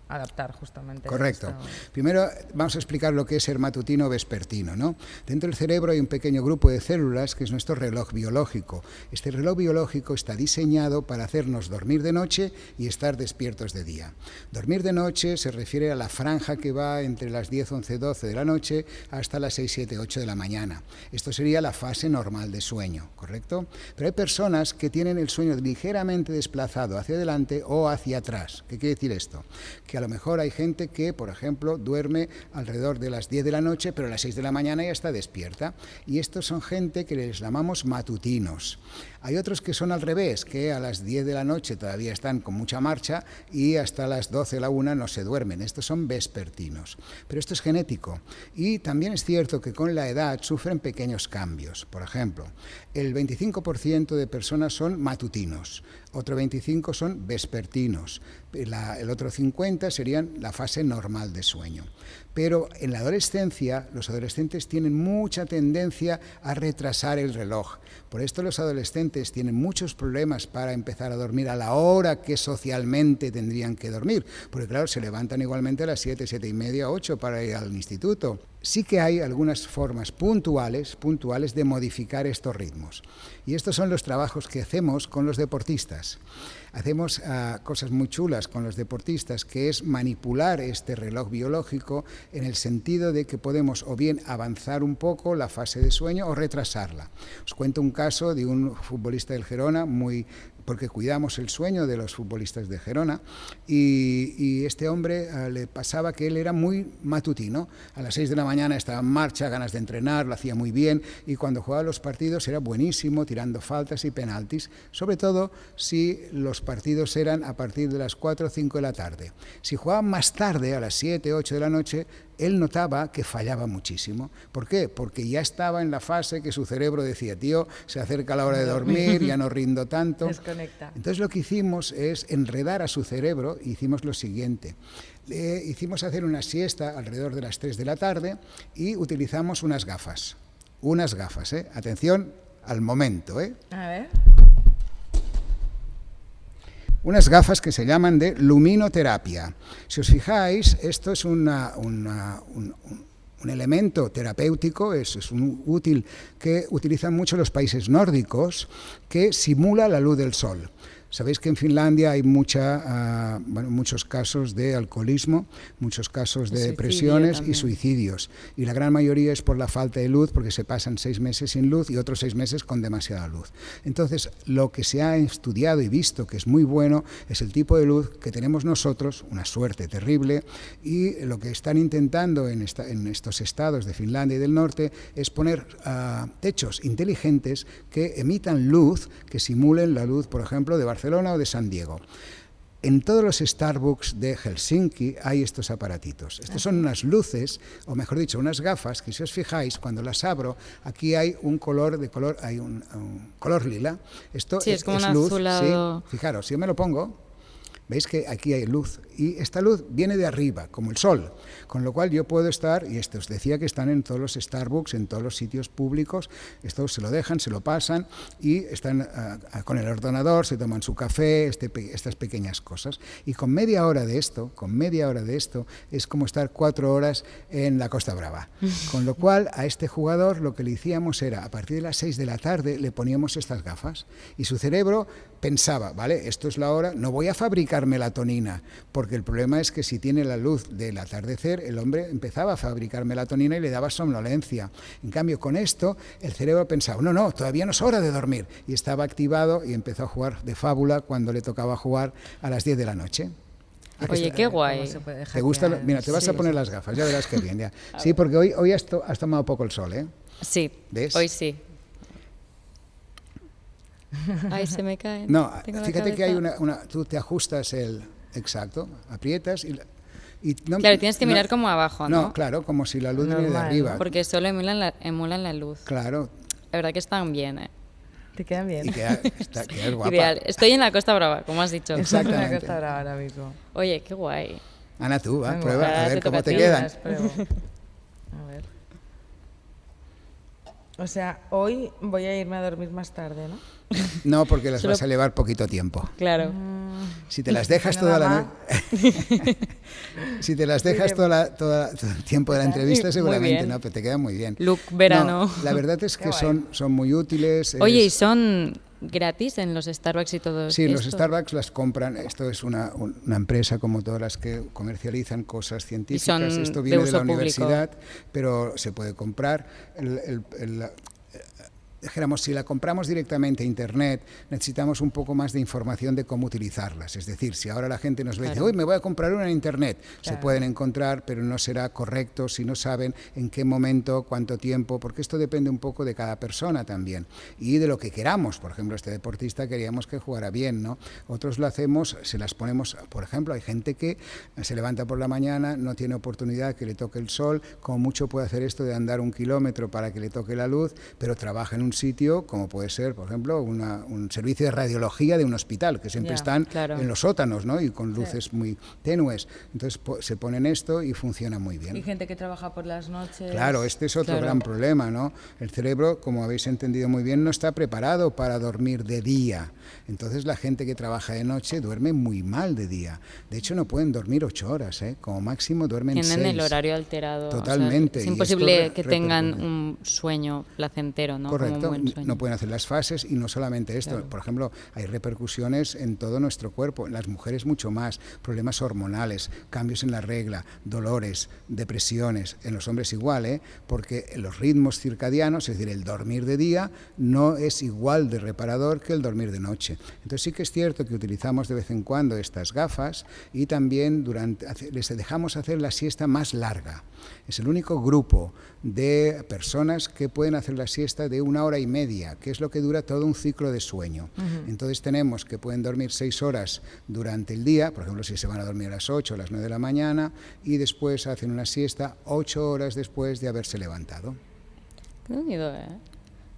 adaptar justamente? Correcto. Primero vamos a explicar lo que es ser matutino o vespertino, ¿no? Dentro del cerebro hay un pequeño grupo de células que es nuestro reloj biológico. Este reloj biológico está diseñado para hacernos dormir de noche y estar despiertos de día. Dormir de noche se refiere a la franja que va entre las 10, 11, 12 de la noche hasta las 6, 7, 8 de la mañana. Esto sería la fase normal de sueño, ¿correcto? Pero hay personas que tienen el sueño ligeramente desplazado hacia adelante o hacia atrás. ¿Qué quiere decir esto? Que a lo mejor hay gente que, por ejemplo, duerme alrededor de las 10 de la noche, pero a las 6 de la mañana ya está despierta. Y estos son gente que les llamamos matutinos. Hay otros que son al revés, que a las 10 de la noche todavía están con mucha marcha y hasta las 12 o la 1 no se duermen. Estos son vespertinos. Pero esto es genético. Y también es cierto que con la edad sufren pequeños cambios. Por ejemplo, el 25% de personas son matutinos, otro 25% son vespertinos, el otro 50% serían la fase normal de sueño. Pero en la adolescencia, los adolescentes tienen mucha tendencia a retrasar el reloj. Por esto los adolescentes tienen muchos problemas para empezar a dormir a la hora que socialmente tendrían que dormir. Porque claro, se levantan igualmente a las 7, 7:30, 8 para ir al instituto. Sí que hay algunas formas puntuales de modificar estos ritmos. Y estos son los trabajos que hacemos con los deportistas. Hacemos cosas muy chulas con los deportistas, que es manipular este reloj biológico en el sentido de que podemos o bien avanzar un poco la fase de sueño o retrasarla. Os cuento un caso de un futbolista del Gerona, porque cuidamos el sueño de los futbolistas de Gerona, y este hombre le pasaba que él era muy matutino. A las 6 de la mañana estaba en marcha, ganas de entrenar, lo hacía muy bien, y cuando jugaba los partidos era buenísimo, tirando faltas y penaltis, sobre todo si los partidos eran a partir de las 4 o 5 de la tarde. Si jugaban más tarde, a las 7 o 8 de la noche, él notaba que fallaba muchísimo. ¿Por qué? Porque ya estaba en la fase que su cerebro decía, tío, se acerca la hora de dormir, ya no rindo tanto. Desconecta. Entonces lo que hicimos es enredar a su cerebro y hicimos lo siguiente. Le hicimos hacer una siesta alrededor de las 3 de la tarde y utilizamos unas gafas. Unas gafas, ¿eh? Atención al momento, ¿eh? A ver. Unas gafas que se llaman de luminoterapia. Si os fijáis, esto es un elemento terapéutico, es un útil que utilizan mucho los países nórdicos, que simula la luz del sol. Sabéis que en Finlandia hay muchos casos de alcoholismo, muchos casos de depresiones también. Y suicidios. Y la gran mayoría es por la falta de luz, porque se pasan 6 meses sin luz y otros 6 meses con demasiada luz. Entonces, lo que se ha estudiado y visto que es muy bueno es el tipo de luz que tenemos nosotros, una suerte terrible, y lo que están intentando en estos estados de Finlandia y del norte es poner techos inteligentes que emitan luz, que simulen la luz, por ejemplo, de Barcelona o de San Diego. En todos los Starbucks de Helsinki hay estos aparatitos. Estos son unas luces, o mejor dicho, unas gafas, que si os fijáis, cuando las abro, aquí hay un color lila. Esto sí, es como un luz. azulado. Sí. Fijaros, si yo me lo pongo, veis que aquí hay luz, y esta luz viene de arriba, como el sol, con lo cual yo puedo estar, y esto os decía que están en todos los Starbucks, en todos los sitios públicos, esto se lo dejan, se lo pasan, y están con el ordenador, se toman su café, estas pequeñas cosas. Y con media hora de esto, es como estar 4 horas en la Costa Brava. Con lo cual, a este jugador lo que le hacíamos era, a partir de las 6 de la tarde, le poníamos estas gafas, y su cerebro pensaba, vale, esto es la hora, no voy a fabricar melatonina, porque el problema es que si tiene la luz del atardecer, el hombre empezaba a fabricar melatonina y le daba somnolencia. En cambio, con esto, el cerebro pensaba, no, todavía no es hora de dormir, y estaba activado y empezó a jugar de fábula cuando le tocaba jugar a las 10 de la noche. Oye, qué guay. ¿Te gusta? Mira, te vas a poner las gafas, ya verás qué bien. Ya. Sí, porque hoy has tomado poco el sol, ¿eh? Sí, ¿ves? Hoy sí. Ay, se me cae. No, fíjate que hay tú te ajustas exacto, aprietas y no, claro, tienes que mirar como abajo, ¿no? No, claro, como si la luz viene de arriba. Porque solo emulan la luz. Claro. La verdad que están bien, ¿eh? Te quedan bien. Y quedas guapa. Ideal. Estoy en la Costa Brava, como has dicho. Exactamente. En la Costa Brava ahora mismo. Oye, qué guay. Ana, tú, Venga, prueba, a ver cómo te A quedan. ver. O sea, hoy voy a irme a dormir más tarde, ¿no? No, porque las vas a llevar poquito tiempo. Claro. Si te las dejas toda la noche, si te las dejas todo el tiempo de la entrevista, seguramente no, pero te queda muy bien. Look verano. No, la verdad es que son muy útiles. Oye, ¿y son gratis en los Starbucks y todo eso? Sí, los Starbucks las compran. Esto es una empresa como todas las que comercializan cosas científicas. Esto viene de la universidad, pero se puede comprar. Dijéramos, si la compramos directamente a Internet, necesitamos un poco más de información de cómo utilizarlas. Es decir, si ahora la gente nos ve y dice, uy, me voy a comprar una en Internet, se pueden encontrar, pero no será correcto si no saben en qué momento, cuánto tiempo, porque esto depende un poco de cada persona también y de lo que queramos. Por ejemplo, este deportista queríamos que jugara bien, ¿no? Otros lo hacemos, se las ponemos, por ejemplo, hay gente que se levanta por la mañana, no tiene oportunidad que le toque el sol, como mucho puede hacer esto de andar 1 kilómetro para que le toque la luz, pero trabaja en un un sitio como puede ser, por ejemplo, un servicio de radiología de un hospital, que siempre están en los sótanos, ¿no? Y con luces muy tenues. Entonces se ponen esto y funciona muy bien. Y gente que trabaja por las noches. Claro, este es otro gran problema, ¿no? El cerebro, como habéis entendido muy bien, no está preparado para dormir de día. Entonces la gente que trabaja de noche duerme muy mal de día. De hecho, no pueden dormir 8 horas, ¿eh? Como máximo duermen 6. Tienen el horario alterado. Totalmente. O sea, es imposible que tengan un sueño placentero, ¿no? Correcto, como un buen sueño. No pueden hacer las fases y no solamente esto. Por ejemplo, hay repercusiones en todo nuestro cuerpo, en las mujeres mucho más, problemas hormonales, cambios en la regla, dolores, depresiones, en los hombres igual, porque los ritmos circadianos, es decir, el dormir de día, no es igual de reparador que el dormir de noche. Entonces sí que es cierto que utilizamos de vez en cuando estas gafas y también les dejamos hacer la siesta más larga. Es el único grupo de personas que pueden hacer la siesta de 1 hora y media, que es lo que dura todo un ciclo de sueño. Entonces tenemos que pueden dormir 6 horas durante el día, por ejemplo, si se van a dormir a las 8 o las 9 de la mañana, y después hacen una siesta 8 horas después de haberse levantado. Qué unido,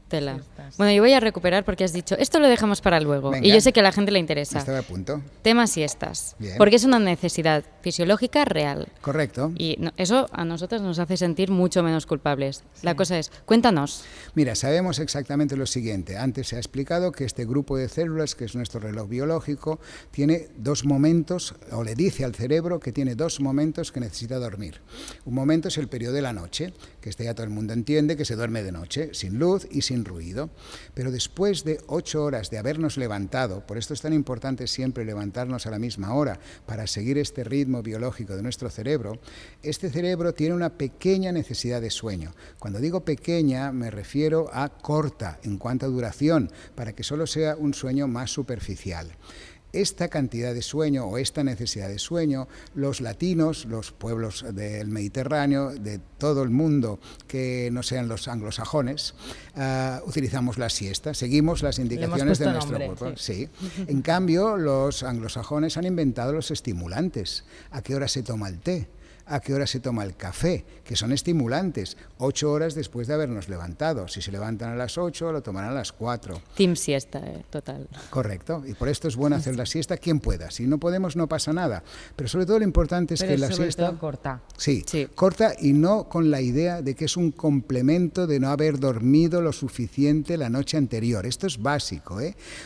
Tela. Bueno, yo voy a recuperar porque has dicho, esto lo dejamos para luego. Venga. Y yo sé que a la gente le interesa. Estaba a punto. Tema siestas. Bien. Porque es una necesidad fisiológica real. Correcto. Y eso a nosotros nos hace sentir mucho menos culpables. Sí. La cosa es, cuéntanos. Mira, sabemos exactamente lo siguiente. Antes se ha explicado que este grupo de células, que es nuestro reloj biológico, tiene 2 momentos, o le dice al cerebro que tiene 2 momentos que necesita dormir. Un momento es el periodo de la noche, que ya todo el mundo entiende que se duerme de noche, sin luz y sin ruido. Pero después de 8 horas de habernos levantado, por esto es tan importante siempre levantarnos a la misma hora para seguir este ritmo biológico de nuestro cerebro, este cerebro tiene una pequeña necesidad de sueño. Cuando digo pequeña me refiero a corta en cuanto a duración, para que solo sea un sueño más superficial. Esta cantidad de sueño o esta necesidad de sueño, los latinos, los pueblos del Mediterráneo, de todo el mundo que no sean los anglosajones, utilizamos la siesta, seguimos las indicaciones de nuestro cuerpo. Sí. En cambio, los anglosajones han inventado los estimulantes. ¿A qué hora se toma el té? ¿A qué hora se toma el café? Que son estimulantes, 8 horas después de habernos levantado. Si se levantan a las 8, lo tomarán a las 4. Team siesta, total. Correcto, y por esto es bueno hacer la siesta quien pueda. Si no podemos, no pasa nada. Pero sobre todo lo importante es que la siesta... Todo corta. Sí, corta y no con la idea de que es un complemento de no haber dormido lo suficiente la noche anterior. Esto es básico,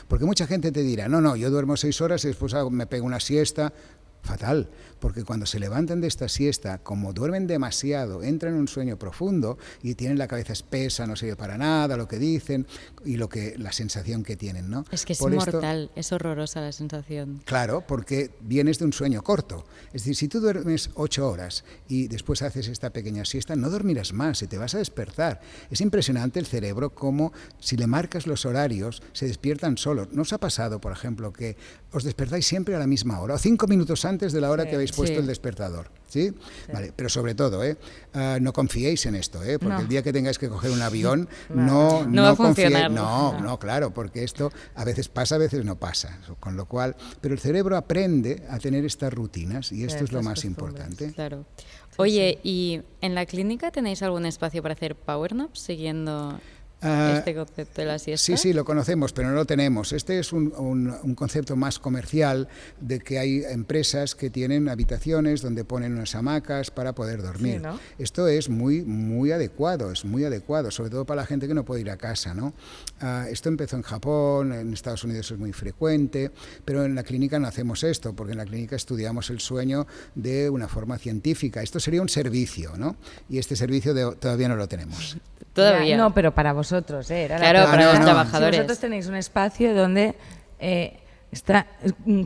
porque mucha gente te dirá, no, yo duermo 6 horas y después me pego una siesta. Fatal, porque cuando se levantan de esta siesta, como duermen demasiado, entran en un sueño profundo y tienen la cabeza espesa, no sirve para nada lo que dicen y la sensación que tienen, ¿no? Es que es mortal, es horrorosa la sensación. Claro, porque vienes de un sueño corto. Es decir, si tú duermes 8 horas y después haces esta pequeña siesta, no dormirás más y te vas a despertar. Es impresionante el cerebro cómo, si le marcas los horarios, se despiertan solos. ¿No os ha pasado, por ejemplo, que os despertáis siempre a la misma hora o 5 minutos antes de la hora que habéis puesto el despertador? ¿Sí? Vale, pero sobre todo, no confiéis en esto, porque el día que tengáis que coger un avión, no va a confiéis. funcionar. No, claro, porque esto a veces pasa, a veces no pasa. Con lo cual, pero el cerebro aprende a tener estas rutinas y esto es lo más importante. Claro. Oye, ¿y en la clínica tenéis algún espacio para hacer power naps siguiendo este concepto de la siesta? Sí, lo conocemos, pero no lo tenemos. Este es un concepto más comercial, de que hay empresas que tienen habitaciones donde ponen unas hamacas para poder dormir. Sí, ¿no? Esto es muy adecuado, sobre todo para la gente que no puede ir a casa, ¿no? Esto empezó en Japón, en Estados Unidos es muy frecuente, pero en la clínica no hacemos esto, porque en la clínica estudiamos el sueño de una forma científica. Esto sería un servicio, ¿no? Y este servicio todavía no lo tenemos. Todavía. No, pero para vosotros, era claro, para los trabajadores. Si vosotros tenéis un espacio donde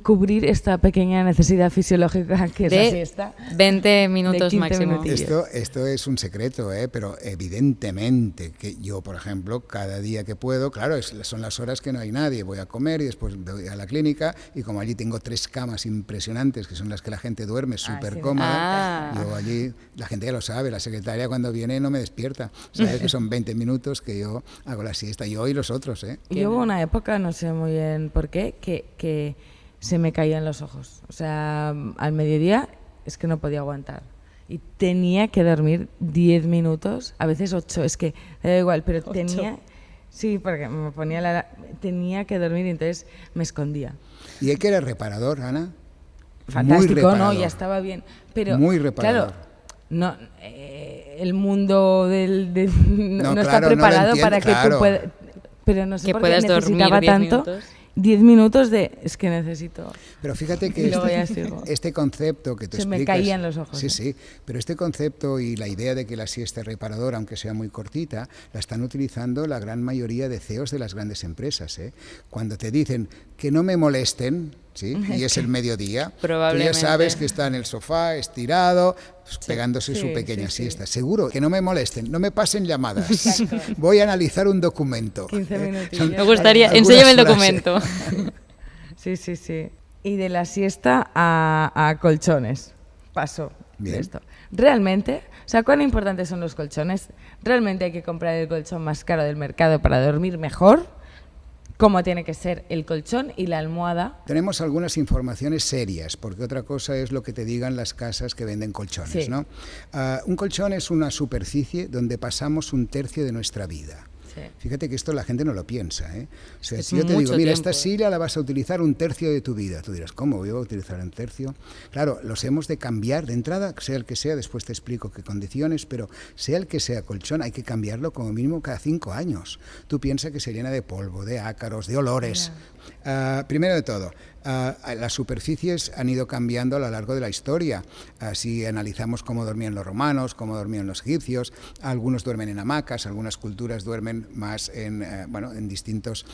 cubrir esta pequeña necesidad fisiológica que es la siesta. 20 minutos máximo. Esto es un secreto, pero evidentemente que yo, por ejemplo, cada día que puedo, claro, son las horas que no hay nadie, voy a comer y después voy a la clínica y como allí tengo 3 camas impresionantes, que son las que la gente duerme súper cómoda, yo allí, la gente ya lo sabe, la secretaria cuando viene no me despierta, sabe que son 20 minutos que yo hago la siesta, yo y los otros. Y hubo una época, no sé muy bien por qué, que se me caían los ojos. O sea, al mediodía es que no podía aguantar. Y tenía que dormir 10 minutos, a veces 8, es que da igual, pero 8. tenía Sí, porque me ponía tenía que dormir y entonces me escondía. ¿Y que era reparador, Ana? Fantástico, ¿no? Ya estaba bien. Pero, muy reparador. Claro, no, el mundo no claro, está preparado no para claro. que tú puedas... Pero no sé que por qué puedas necesitaba dormir 10 tanto. minutos. 10 minutos es que necesito... Pero fíjate que este concepto que tú Se explicas... me caían los ojos. Sí, pero este concepto y la idea de que la siesta es reparadora, aunque sea muy cortita, la están utilizando la gran mayoría de CEOs de las grandes empresas. Cuando te dicen que no me molesten, ¿sí? Y es el mediodía, tú ya sabes que está en el sofá, estirado, pegándose su pequeña siesta. Seguro, que no me molesten, no me pasen llamadas. Exacto. Voy a analizar un documento. 15 minutos. Me gustaría, enséñame el documento. Sí. Y de la siesta a colchones. Paso de esto. Realmente, o sea, ¿cuán importantes son los colchones? ¿Realmente hay que comprar el colchón más caro del mercado para dormir mejor? ¿Cómo tiene que ser el colchón y la almohada? Tenemos algunas informaciones serias, porque otra cosa es lo que te digan las casas que venden colchones, ¿no? Un colchón es una superficie donde pasamos 1/3 de nuestra vida. Sí. Fíjate que esto la gente no lo piensa, ¿eh? O sea, si yo te digo, mira, esta silla la vas a utilizar 1/3 de tu vida, tú dirás, ¿cómo voy a utilizar 1/3? Claro, los hemos de cambiar de entrada, sea el que sea, después te explico qué condiciones, pero sea el que sea colchón, hay que cambiarlo como mínimo cada 5 años. Tú piensas que se llena de polvo, de ácaros, de olores. Primero de todo, las superficies han ido cambiando a lo largo de la historia. Si analizamos cómo dormían los romanos, cómo dormían los egipcios, algunos duermen en hamacas, algunas culturas duermen más en distintas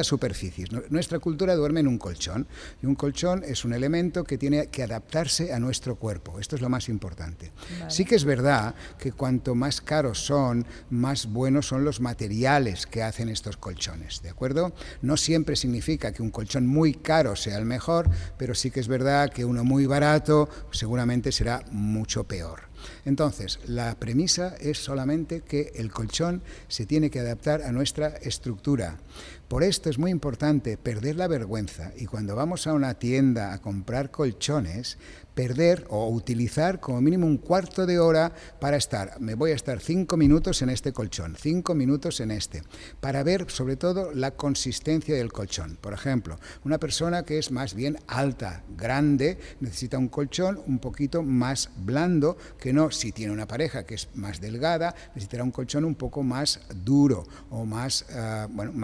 superficies. Nuestra cultura duerme en un colchón, y un colchón es un elemento que tiene que adaptarse a nuestro cuerpo. Esto es lo más importante. Vale. Sí que es verdad que cuanto más caros son, más buenos son los materiales que hacen estos colchones, ¿de acuerdo? No siempre significa que un colchón muy caro sea el mejor, pero sí que es verdad que uno muy barato seguramente será mucho peor. Entonces, la premisa es solamente que el colchón se tiene que adaptar a nuestra estructura. Por esto es muy importante perder la vergüenza y cuando vamos a una tienda a comprar colchones, perder o utilizar como mínimo 1/4 de hora para me voy a estar 5 minutos en este colchón, 5 minutos en este, para ver sobre todo la consistencia del colchón. Por ejemplo, una persona que es más bien alta, grande, necesita un colchón un poquito más blando, que no, si tiene una pareja que es más delgada, necesitará un colchón un poco más duro o más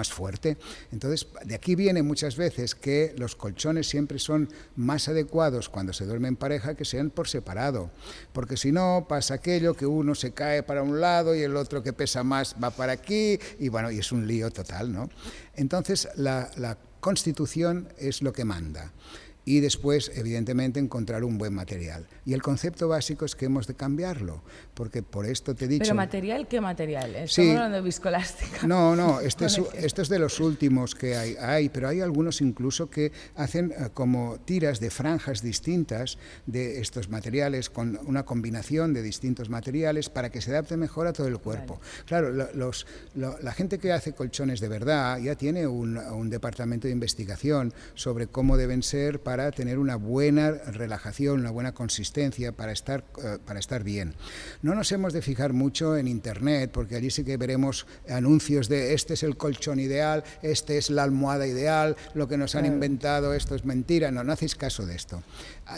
fuerte. Entonces, de aquí viene muchas veces que los colchones siempre son más adecuados cuando se duerme en pareja que sean por separado, porque si no pasa aquello que uno se cae para un lado y el otro que pesa más va para aquí y es un lío total, ¿no? Entonces, la constitución es lo que manda. Y después, evidentemente, encontrar un buen material. Y el concepto básico es que hemos de cambiarlo, porque por esto te he dicho... ¿Pero material? ¿Qué material? Sí. Estamos hablando de viscoelástica. No, este es de los últimos que hay, pero hay algunos incluso que hacen como tiras de franjas distintas de estos materiales, con una combinación de distintos materiales para que se adapte mejor a todo el cuerpo. Vale. Claro, la gente que hace colchones de verdad ya tiene un departamento de investigación sobre cómo deben ser para tener una buena relajación, una buena consistencia, para estar bien. No nos hemos de fijar mucho en Internet, porque allí sí que veremos anuncios de este es el colchón ideal, este es la almohada ideal, lo que nos han inventado, esto es mentira. No hacéis caso de esto.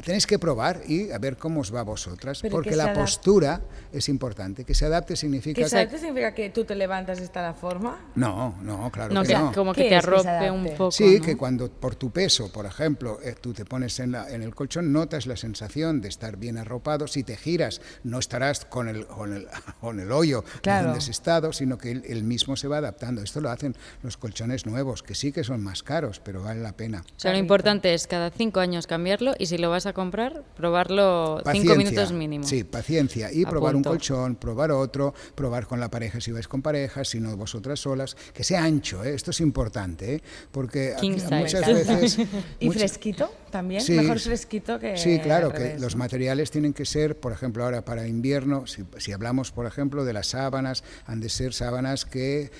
Tenéis que probar y a ver cómo os va a vosotras, porque la postura es importante. Que se adapte significa... ¿Que se adapte significa que tú te levantas y está la forma? No, claro que no. Como que te arrope un poco. Sí, ¿no? que cuando por tu peso, por ejemplo, tú te pones en el colchón, notas la sensación de estar bien arropado. Si te giras, no estarás con el hoyo donde has estado, sino que él mismo se va adaptando. Esto lo hacen los colchones nuevos, que sí que son más caros, pero vale la pena. O sea, lo importante es cada 5 años cambiarlo, y si lo vas a comprar, probarlo 5 minutos mínimo. Sí, paciencia. Y probar un colchón, probar otro, probar con la pareja si vais con pareja, si no vosotras solas. Que sea ancho, ¿eh? Esto es importante, ¿eh? Porque muchas veces... ¿Y fresquito? también, Sí, mejor fresquito que sí, claro, al que revés, los ¿no? materiales tienen que ser, por ejemplo, ahora para invierno, si hablamos, por ejemplo, de las sábanas, han de ser sábanas que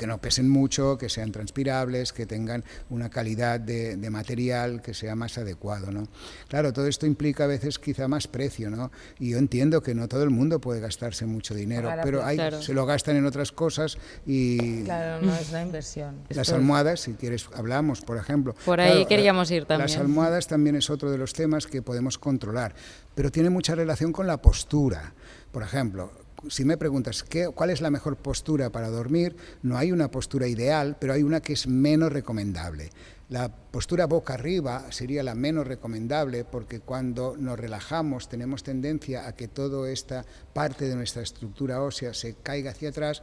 no pesen mucho, que sean transpirables, que tengan una calidad de material que sea más adecuado, ¿no? Claro, todo esto implica a veces quizá más precio, ¿no? Y yo entiendo que no todo el mundo puede gastarse mucho dinero, Pagar a pero plazo. Claro. se lo gastan en otras cosas y Claro, no es una inversión. las Esto- almohadas, si quieres, hablamos, por ejemplo. Por ahí Claro, queríamos ir también. Las almohadas también es otro de los temas que podemos controlar, pero tiene mucha relación con la postura. Por ejemplo, si me preguntas cuál es la mejor postura para dormir, no hay una postura ideal, pero hay una que es menos recomendable. La postura boca arriba sería la menos recomendable porque cuando nos relajamos tenemos tendencia a que toda esta parte de nuestra estructura ósea se caiga hacia atrás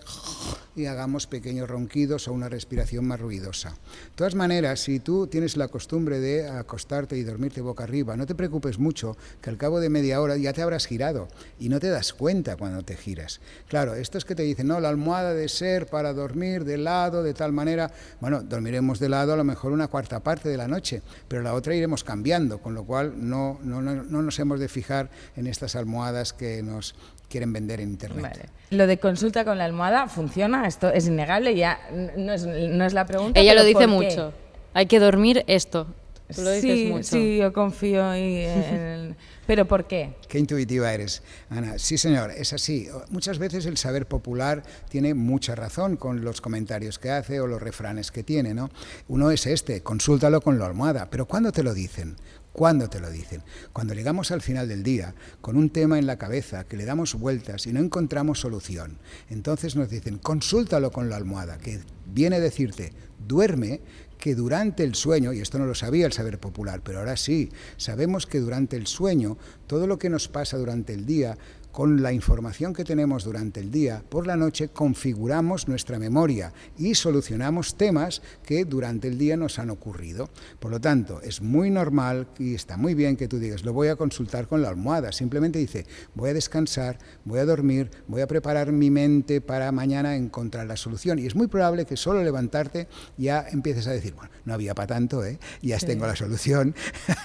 y hagamos pequeños ronquidos o una respiración más ruidosa. De todas maneras, si tú tienes la costumbre de acostarte y dormirte boca arriba, no te preocupes mucho, que al cabo de media hora ya te habrás girado y no te das cuenta cuando te giras. Claro, estos que te dicen, no, la almohada debe ser para dormir de lado, de tal manera, bueno, dormiremos de lado a lo mejor una cuarta parte de la noche, pero la otra iremos cambiando, con lo cual no nos hemos de fijar en estas almohadas que nos quieren vender en internet. Vale. Lo de consulta con la almohada funciona, esto es innegable, ya no es la pregunta. Ella pero lo dice ¿por qué? mucho. Hay que dormir esto. Tú lo dices Sí, mucho. sí, yo confío en... ¿Pero por qué? Qué intuitiva eres, Ana. Sí, señor, es así. Muchas veces el saber popular tiene mucha razón con los comentarios que hace o los refranes que tiene, ¿no? Uno es consúltalo con la almohada. Pero ¿cuándo te lo dicen? ¿Cuándo te lo dicen? Cuando llegamos al final del día con un tema en la cabeza que le damos vueltas y no encontramos solución. Entonces nos dicen, consúltalo con la almohada, que viene a decirte, duerme, que durante el sueño, y esto no lo sabía el saber popular, pero ahora sí, sabemos que durante el sueño, todo lo que nos pasa durante el día, con la información que tenemos durante el día, por la noche configuramos nuestra memoria y solucionamos temas que durante el día nos han ocurrido. Por lo tanto, es muy normal y está muy bien que tú digas, lo voy a consultar con la almohada. Simplemente dice, voy a descansar, voy a dormir, voy a preparar mi mente para mañana encontrar la solución. Y es muy probable que solo levantarte ya empieces a decir, bueno, no había para tanto, ya Sí. tengo la solución,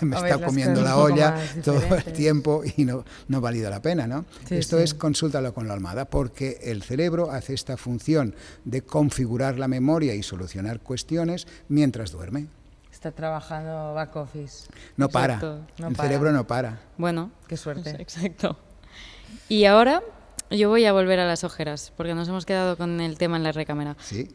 me O está ves las comiendo cosas la un poco olla más todo el diferentes. tiempo y no ha valido la pena, ¿no? Sí, Esto sí. es consúltalo con la almohada, porque el cerebro hace esta función de configurar la memoria y solucionar cuestiones mientras duerme. Está trabajando back office. No Exacto. para, No el para. cerebro no para. Bueno, Qué suerte. exacto. Y ahora yo voy a volver a las ojeras, porque nos hemos quedado con el tema en la recámara. ¿Sí?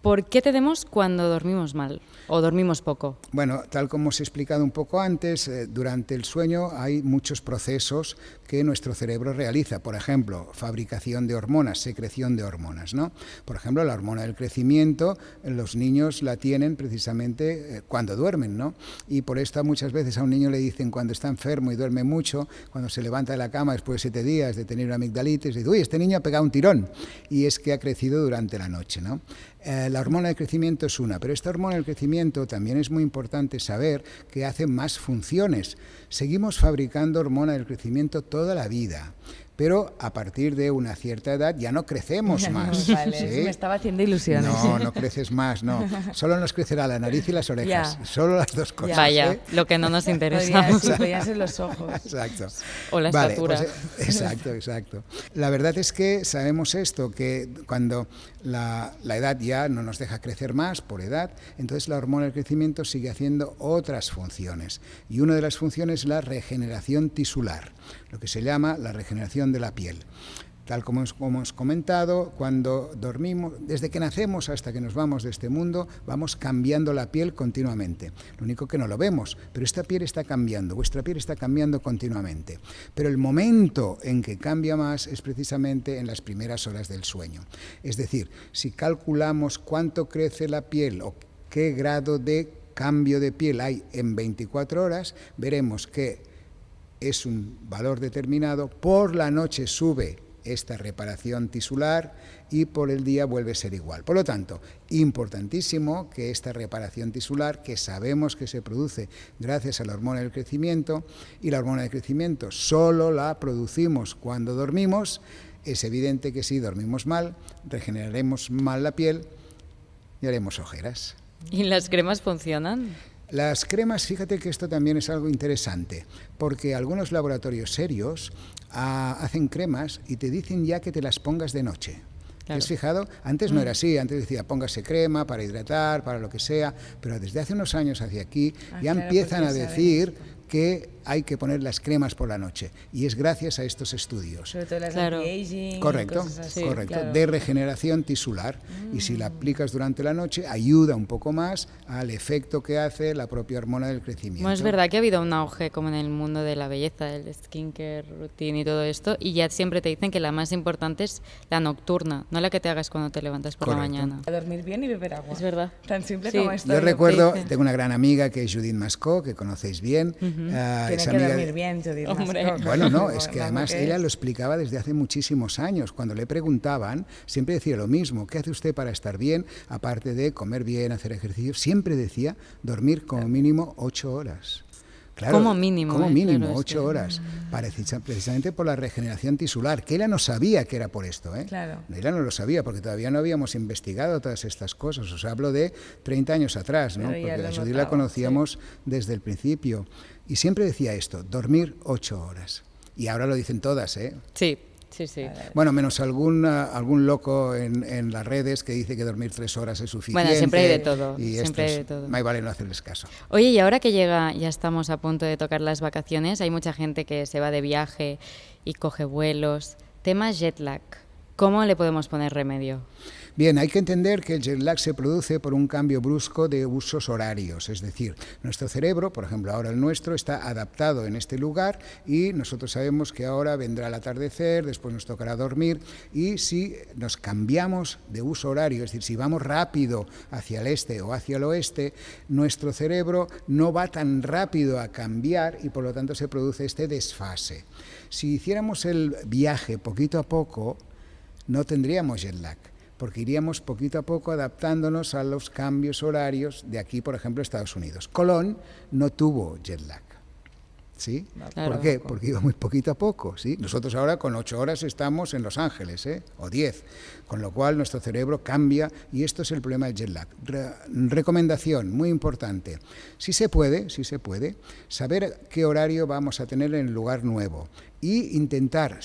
¿Por qué tenemos cuando dormimos mal o dormimos poco? Bueno, tal como os he explicado un poco antes, durante el sueño hay muchos procesos que nuestro cerebro realiza. Por ejemplo, fabricación de hormonas, secreción de hormonas, ¿no? Por ejemplo, la hormona del crecimiento, los niños la tienen precisamente cuando duermen, ¿no? Y por esto muchas veces a un niño le dicen cuando está enfermo y duerme mucho, cuando se levanta de la cama después de 7 días de tener una amigdalitis, dice, uy, este niño ha pegado un tirón. Y es que ha crecido durante la noche, ¿no? La hormona del crecimiento es una, pero esta hormona del crecimiento también es muy importante saber que hace más funciones. Seguimos fabricando hormona del crecimiento toda la vida, pero a partir de una cierta edad ya no crecemos más. Vale, ¿sí? me estaba haciendo ilusiones. No creces más, no. Solo nos crecerá la nariz y las orejas, Ya. solo las dos cosas. Vaya, ¿eh? lo que no nos interesa. Podrían ser los ojos. Exacto. O la Vale, estatura. pues, exacto. La verdad es que sabemos esto, que cuando la edad ya no nos deja crecer más por edad, entonces la hormona del crecimiento sigue haciendo otras funciones. Y una de las funciones es la regeneración tisular, lo que se llama la regeneración de la piel. Tal como hemos comentado, cuando dormimos, desde que nacemos hasta que nos vamos de este mundo, vamos cambiando la piel continuamente. Lo único que no lo vemos, pero esta piel está cambiando, vuestra piel está cambiando continuamente. Pero el momento en que cambia más es precisamente en las primeras horas del sueño. Es decir, si calculamos cuánto crece la piel o qué grado de cambio de piel hay en 24 horas, veremos que es un valor determinado, por la noche sube esta reparación tisular y por el día vuelve a ser igual. Por lo tanto, importantísimo que esta reparación tisular, que sabemos que se produce gracias a la hormona del crecimiento, y la hormona del crecimiento solo la producimos cuando dormimos, es evidente que si dormimos mal, regeneraremos mal la piel y haremos ojeras. ¿Y las cremas funcionan? Las cremas, fíjate que esto también es algo interesante, porque algunos laboratorios serios hacen cremas y te dicen ya que te las pongas de noche. ¿Te has fijado? Antes no era así, antes decía póngase crema para hidratar, para lo que sea, pero desde hace unos años hacia aquí ya empiezan a decir que hay que poner las cremas por la noche, y es gracias a estos estudios. Sobre todo las anti-aging, correcto, cosas así. correcto, Claro. de regeneración tisular, y si la aplicas durante la noche ayuda un poco más al efecto que hace la propia hormona del crecimiento. Bueno, es verdad que ha habido un auge como en el mundo de la belleza, el skincare, routine y todo esto, y ya siempre te dicen que la más importante es la nocturna, no la que te hagas cuando te levantas por la mañana. A dormir bien y beber agua. Es verdad. Tan simple Sí. como esto. Yo recuerdo, tengo una gran amiga que es Judith Mascó, que conocéis bien. Tiene esa que amiga dormir bien, Judith. Hombre. Mascó. Bueno, no, es que Vamos, además que ella es. lo explicaba desde hace muchísimos años. Cuando le preguntaban, siempre decía lo mismo. ¿Qué hace usted para estar bien? Aparte de comer bien, hacer ejercicio, siempre decía dormir como mínimo 8 horas. Claro, Como mínimo, Como mínimo, claro, es 8 que- horas. Precisamente por la regeneración tisular, que ella no sabía que era por esto. Claro. Ella no lo sabía, porque todavía no habíamos investigado todas estas cosas. Os hablo de 30 años atrás, ¿no? Pero ya Porque lo a Judith notaba, la conocíamos desde el principio. Y siempre decía esto, dormir 8 horas. Y ahora lo dicen todas, ¿eh? Sí, sí, sí. Bueno, menos algún loco en las redes que dice que dormir 3 horas es suficiente. Bueno, siempre hay de todo, Y siempre hay estos, de todo. más vale no hacerles caso. Oye, y ahora que ya estamos a punto de tocar las vacaciones, hay mucha gente que se va de viaje y coge vuelos. Tema jet lag, ¿cómo le podemos poner remedio? Bien, hay que entender que el jet lag se produce por un cambio brusco de usos horarios, es decir, nuestro cerebro, por ejemplo, ahora el nuestro, está adaptado en este lugar y nosotros sabemos que ahora vendrá el atardecer, después nos tocará dormir, y si nos cambiamos de uso horario, es decir, si vamos rápido hacia el este o hacia el oeste, nuestro cerebro no va tan rápido a cambiar y por lo tanto se produce este desfase. Si hiciéramos el viaje poquito a poco, no tendríamos jet lag, porque iríamos poquito a poco adaptándonos a los cambios horarios de aquí, por ejemplo, Estados Unidos. Colón no tuvo jet lag. ¿Sí? Claro. ¿Por qué? Porque iba muy poquito a poco. ¿Sí? Nosotros ahora con 8 horas estamos en Los Ángeles, o 10, con lo cual nuestro cerebro cambia y esto es el problema del jet lag. Recomendación muy importante, si se puede, saber qué horario vamos a tener en el lugar nuevo y intentar,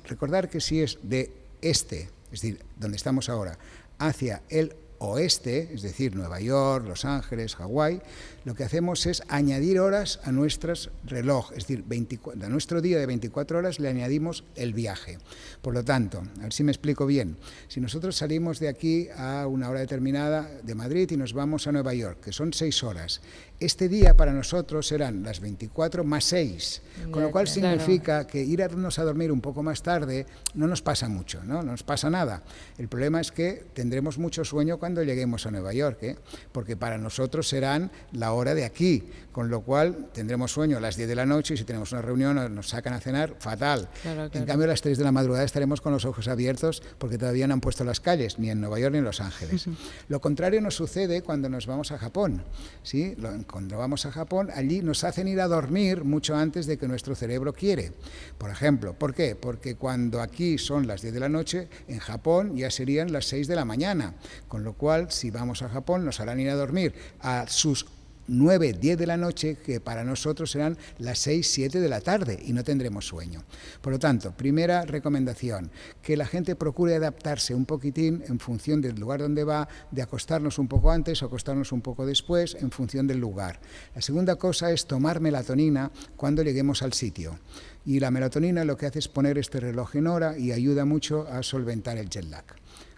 recordar que si es de este, es decir, donde estamos ahora, hacia el oeste, es decir, Nueva York, Los Ángeles, Hawái, lo que hacemos es añadir horas a nuestros reloj, es decir, a nuestro día de 24 horas le añadimos el viaje. Por lo tanto, a ver si me explico bien, si nosotros salimos de aquí a una hora determinada de Madrid y nos vamos a Nueva York, que son 6 horas, este día para nosotros serán las 24 más 6, con lo cual significa que irnos a dormir un poco más tarde no nos pasa mucho, no nos pasa nada. El problema es que tendremos mucho sueño cuando lleguemos a Nueva York, porque para nosotros serán la hora de aquí, con lo cual tendremos sueño a las 10 de la noche y si tenemos una reunión nos sacan a cenar, fatal. Claro. En cambio a las 3 de la madrugada estaremos con los ojos abiertos porque todavía no han puesto las calles, ni en Nueva York ni en Los Ángeles. Lo contrario nos sucede cuando nos vamos a Japón, ¿sí? Cuando vamos a Japón, allí nos hacen ir a dormir mucho antes de que nuestro cerebro quiere. Por ejemplo, ¿por qué? Porque cuando aquí son las 10 de la noche, en Japón ya serían las 6 de la mañana, con lo cual si vamos a Japón nos harán ir a dormir a sus 9, 10 de la noche, que para nosotros serán las 6, 7 de la tarde y no tendremos sueño. Por lo tanto, primera recomendación, que la gente procure adaptarse un poquitín en función del lugar donde va, de acostarnos un poco antes o acostarnos un poco después en función del lugar. La segunda cosa es tomar melatonina cuando lleguemos al sitio. Y la melatonina lo que hace es poner este reloj en hora y ayuda mucho a solventar el jet lag.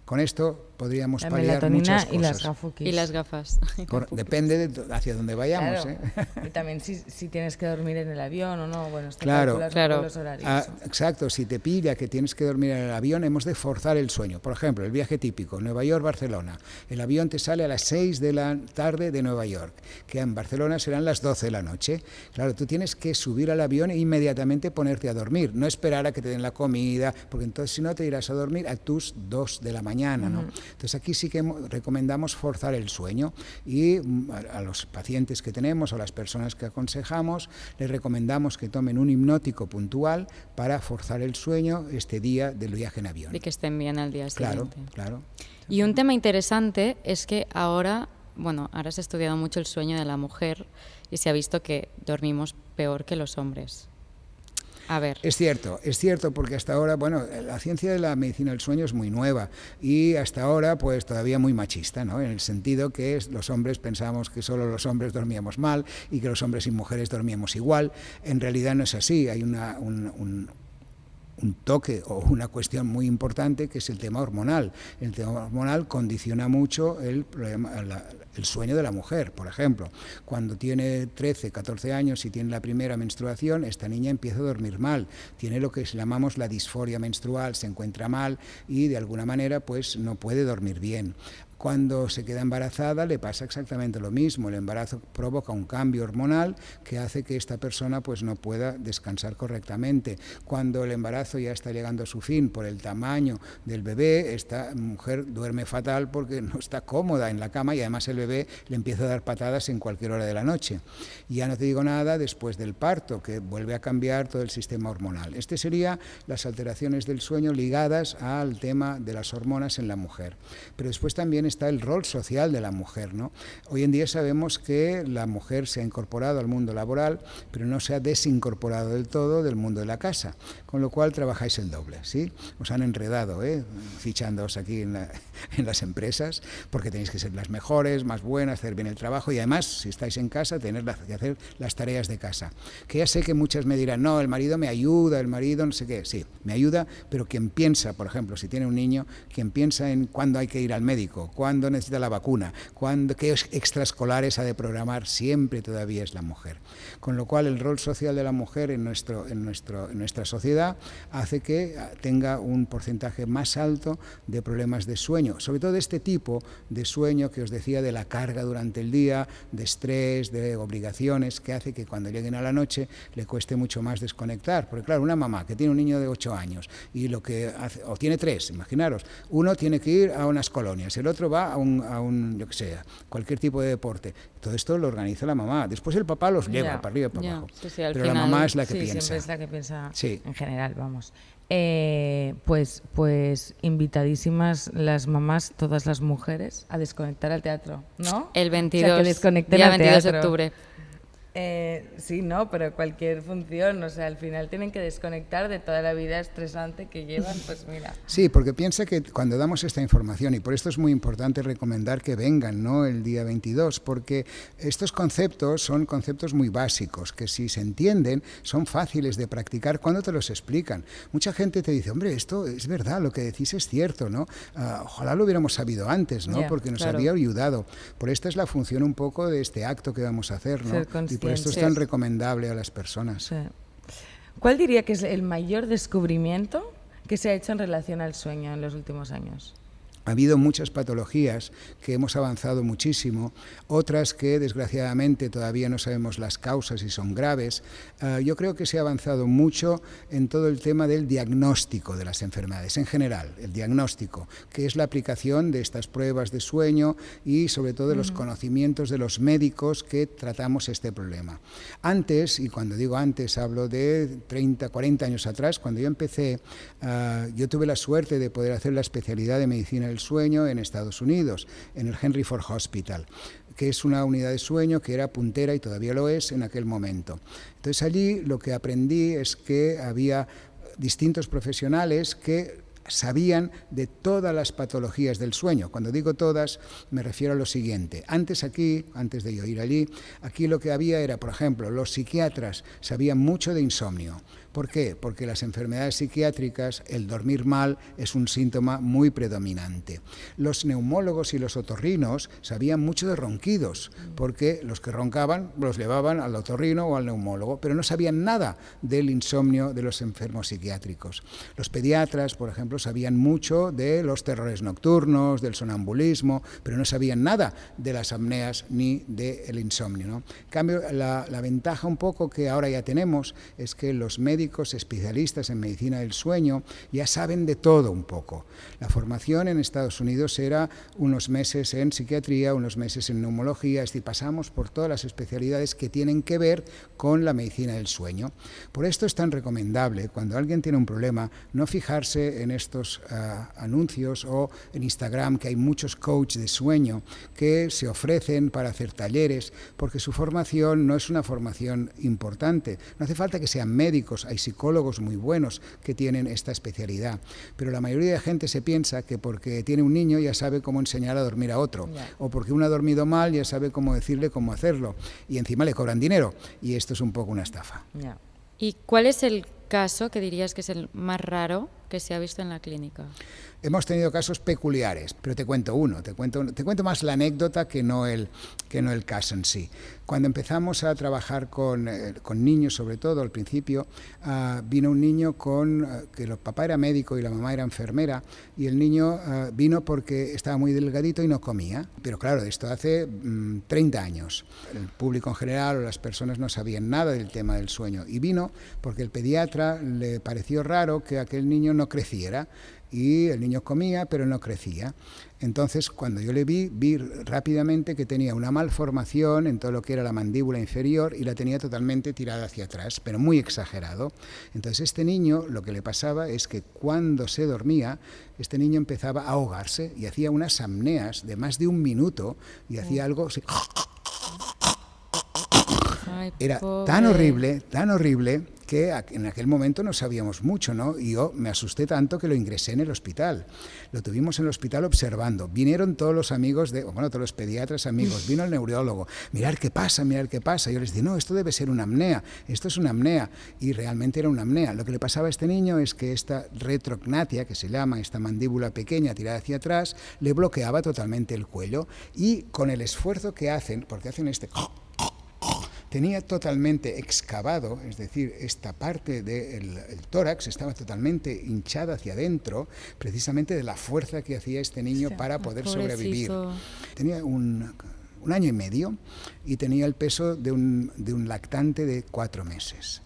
Con esto podríamos La paliar melatonina muchas cosas. y las gafukis. Y las gafas. Depende de hacia dónde vayamos. Claro. Y también si tienes que dormir en el avión o no, bueno, está Claro. calculado con los horarios. Exacto, si te pilla que tienes que dormir en el avión, hemos de forzar el sueño. Por ejemplo, el viaje típico, Nueva York-Barcelona. El avión te sale a las 6 de la tarde de Nueva York, que en Barcelona serán las 12 de la noche. Claro, tú tienes que subir al avión e inmediatamente ponerte a dormir, no esperar a que te den la comida, porque entonces si no te irás a dormir a tus 2 de la mañana, ¿no? Entonces aquí sí que recomendamos forzar el sueño y a los pacientes que tenemos o a las personas que aconsejamos les recomendamos que tomen un hipnótico puntual para forzar el sueño este día del viaje en avión. Y que estén bien al día siguiente. Claro. Y un tema interesante es que ahora bueno, ahora se ha estudiado mucho el sueño de la mujer y se ha visto que dormimos peor que los hombres. A ver. Es cierto, porque hasta ahora, bueno, la ciencia de la medicina del sueño es muy nueva y hasta ahora pues todavía muy machista, ¿no? En el sentido que los hombres pensábamos que solo los hombres dormíamos mal y que los hombres y mujeres dormíamos igual. En realidad no es así, hay un toque o una cuestión muy importante que es el tema hormonal. El tema hormonal condiciona mucho el sueño de la mujer. Por ejemplo, cuando tiene 13, 14 años y tiene la primera menstruación, esta niña empieza a dormir mal, tiene lo que llamamos la disforia menstrual, se encuentra mal y de alguna manera pues no puede dormir bien. Cuando se queda embarazada le pasa exactamente lo mismo. El embarazo provoca un cambio hormonal que hace que esta persona pues no pueda descansar correctamente. Cuando el embarazo ya está llegando a su fin por el tamaño del bebé, esta mujer duerme fatal porque no está cómoda en la cama y además el bebé le empieza a dar patadas en cualquier hora de la noche. Y ya no te digo nada después del parto, que vuelve a cambiar todo el sistema hormonal. Este serían las alteraciones del sueño ligadas al tema de las hormonas en la mujer. Pero después también está el rol social de la mujer, ¿no? Hoy en día sabemos que la mujer se ha incorporado al mundo laboral, pero no se ha desincorporado del todo del mundo de la casa, con lo cual trabajáis el doble, ¿sí? Os han enredado, fichándoos aquí en las empresas, porque tenéis que ser las mejores, más buenas, hacer bien el trabajo y además, si estáis en casa, tener que hacer las tareas de casa. Que ya sé que muchas me dirán, no, el marido me ayuda, el marido no sé qué, sí, me ayuda, pero quien piensa, por ejemplo, si tiene un niño, quien piensa en cuándo hay que ir al médico, cuándo necesita la vacuna, qué extraescolares ha de programar, siempre todavía es la mujer. Con lo cual el rol social de la mujer en nuestra sociedad hace que tenga un porcentaje más alto de problemas de sueño, sobre todo de este tipo de sueño que os decía, de la carga durante el día, de estrés, de obligaciones, que hace que cuando lleguen a la noche le cueste mucho más desconectar. Porque claro, una mamá que tiene un niño de 8 años y lo que hace, o tiene 3, imaginaros, uno tiene que ir a unas colonias, el otro va a un yo que sé, cualquier tipo de deporte. Todo esto lo organiza la mamá. Después el papá los lleva para arriba y para abajo. Sí, al pero final, la mamá es la que piensa. Siempre es la que piensa sí. En general, vamos. Pues invitadísimas las mamás, todas las mujeres, a desconectar al teatro, ¿no? El 22, o sea, que desconecten día al 22 de teatro. octubre. Sí, no, pero cualquier función, o sea, al final tienen que desconectar de toda la vida estresante que llevan, pues mira. Sí, porque piensa que cuando damos esta información, y por esto es muy importante recomendar que vengan, ¿no?, el día 22, porque estos conceptos son conceptos muy básicos, que si se entienden son fáciles de practicar cuando te los explican. Mucha gente te dice, hombre, esto es verdad, lo que decís es cierto, ¿no? Ojalá lo hubiéramos sabido antes, ¿no? Porque nos habría ayudado. Por esta es la función un poco de este acto que vamos a hacer, ¿no? Y por esto es tan recomendable a las personas. Sí. ¿Cuál diría que es el mayor descubrimiento que se ha hecho en relación al sueño en los últimos años? Ha habido muchas patologías que hemos avanzado muchísimo, otras que desgraciadamente todavía no sabemos las causas y son graves. Yo creo que se ha avanzado mucho en todo el tema del diagnóstico de las enfermedades, en general, el diagnóstico, que es la aplicación de estas pruebas de sueño y sobre todo de los conocimientos de los médicos que tratamos este problema. Antes, y cuando digo antes hablo de 30, 40 años atrás, cuando yo empecé, yo tuve la suerte de poder hacer la especialidad de medicina del sueño en Estados Unidos, en el Henry Ford Hospital, que es una unidad de sueño que era puntera y todavía lo es en aquel momento. Entonces allí lo que aprendí es que había distintos profesionales que sabían de todas las patologías del sueño. Cuando digo todas, me refiero a lo siguiente. Antes de yo ir allí, aquí lo que había era, por ejemplo, los psiquiatras sabían mucho de insomnio. ¿Por qué? Porque las enfermedades psiquiátricas, el dormir mal es un síntoma muy predominante. Los neumólogos y los otorrinos sabían mucho de ronquidos, porque los que roncaban los llevaban al otorrino o al neumólogo, pero no sabían nada del insomnio de los enfermos psiquiátricos. Los pediatras, por ejemplo, sabían mucho de los terrores nocturnos, del sonambulismo, pero no sabían nada de las apneas ni del insomnio, ¿no? En cambio, la ventaja un poco que ahora ya tenemos es que los médicos especialistas en medicina del sueño ya saben de todo un poco. La formación en Estados Unidos era unos meses en psiquiatría, unos meses en neumología, es decir, pasamos por todas las especialidades que tienen que ver con la medicina del sueño. Por esto es tan recomendable, cuando alguien tiene un problema, no fijarse en estos anuncios, o en Instagram, que hay muchos coaches de sueño que se ofrecen para hacer talleres, porque su formación no es una formación importante. No hace falta que sean médicos, hay psicólogos muy buenos que tienen esta especialidad, pero la mayoría de gente se piensa que porque tiene un niño ya sabe cómo enseñar a dormir a otro, o porque uno ha dormido mal ya sabe cómo decirle cómo hacerlo, y encima le cobran dinero, y esto es un poco una estafa. ¿Y cuál es el caso que dirías que es el más raro que se ha visto en la clínica? Hemos tenido casos peculiares, pero te cuento uno, te cuento más la anécdota que no el caso en sí. Cuando empezamos a trabajar con niños, sobre todo al principio, vino un niño que el papá era médico y la mamá era enfermera, y el niño vino porque estaba muy delgadito y no comía. Pero claro, esto hace 30 años. El público en general o las personas no sabían nada del tema del sueño, y vino porque el pediatra le pareció raro que aquel niño no creciera, y el niño comía pero no crecía. Entonces, cuando yo le vi rápidamente que tenía una malformación en todo lo que era la mandíbula inferior y la tenía totalmente tirada hacia atrás, pero muy exagerado. Entonces, este niño, lo que le pasaba es que cuando se dormía, este niño empezaba a ahogarse y hacía unas apneas de más de 1 minuto y hacía algo así. Era tan horrible que en aquel momento no sabíamos mucho, ¿no? Y yo me asusté tanto que lo ingresé en el hospital. Lo tuvimos en el hospital observando. Vinieron todos los amigos, todos los pediatras amigos, vino el neurólogo. Mirad qué pasa. Yo les dije, no, esto debe ser una apnea, esto es una apnea. Y realmente era una apnea. Lo que le pasaba a este niño es que esta retrognatia, que se llama, esta mandíbula pequeña tirada hacia atrás, le bloqueaba totalmente el cuello, y con el esfuerzo que hacen, porque hacen tenía totalmente excavado, es decir, esta parte del tórax estaba totalmente hinchada hacia adentro, precisamente de la fuerza que hacía este niño para poder sobrevivir. Tenía un año y medio y tenía el peso de un lactante de 4 meses.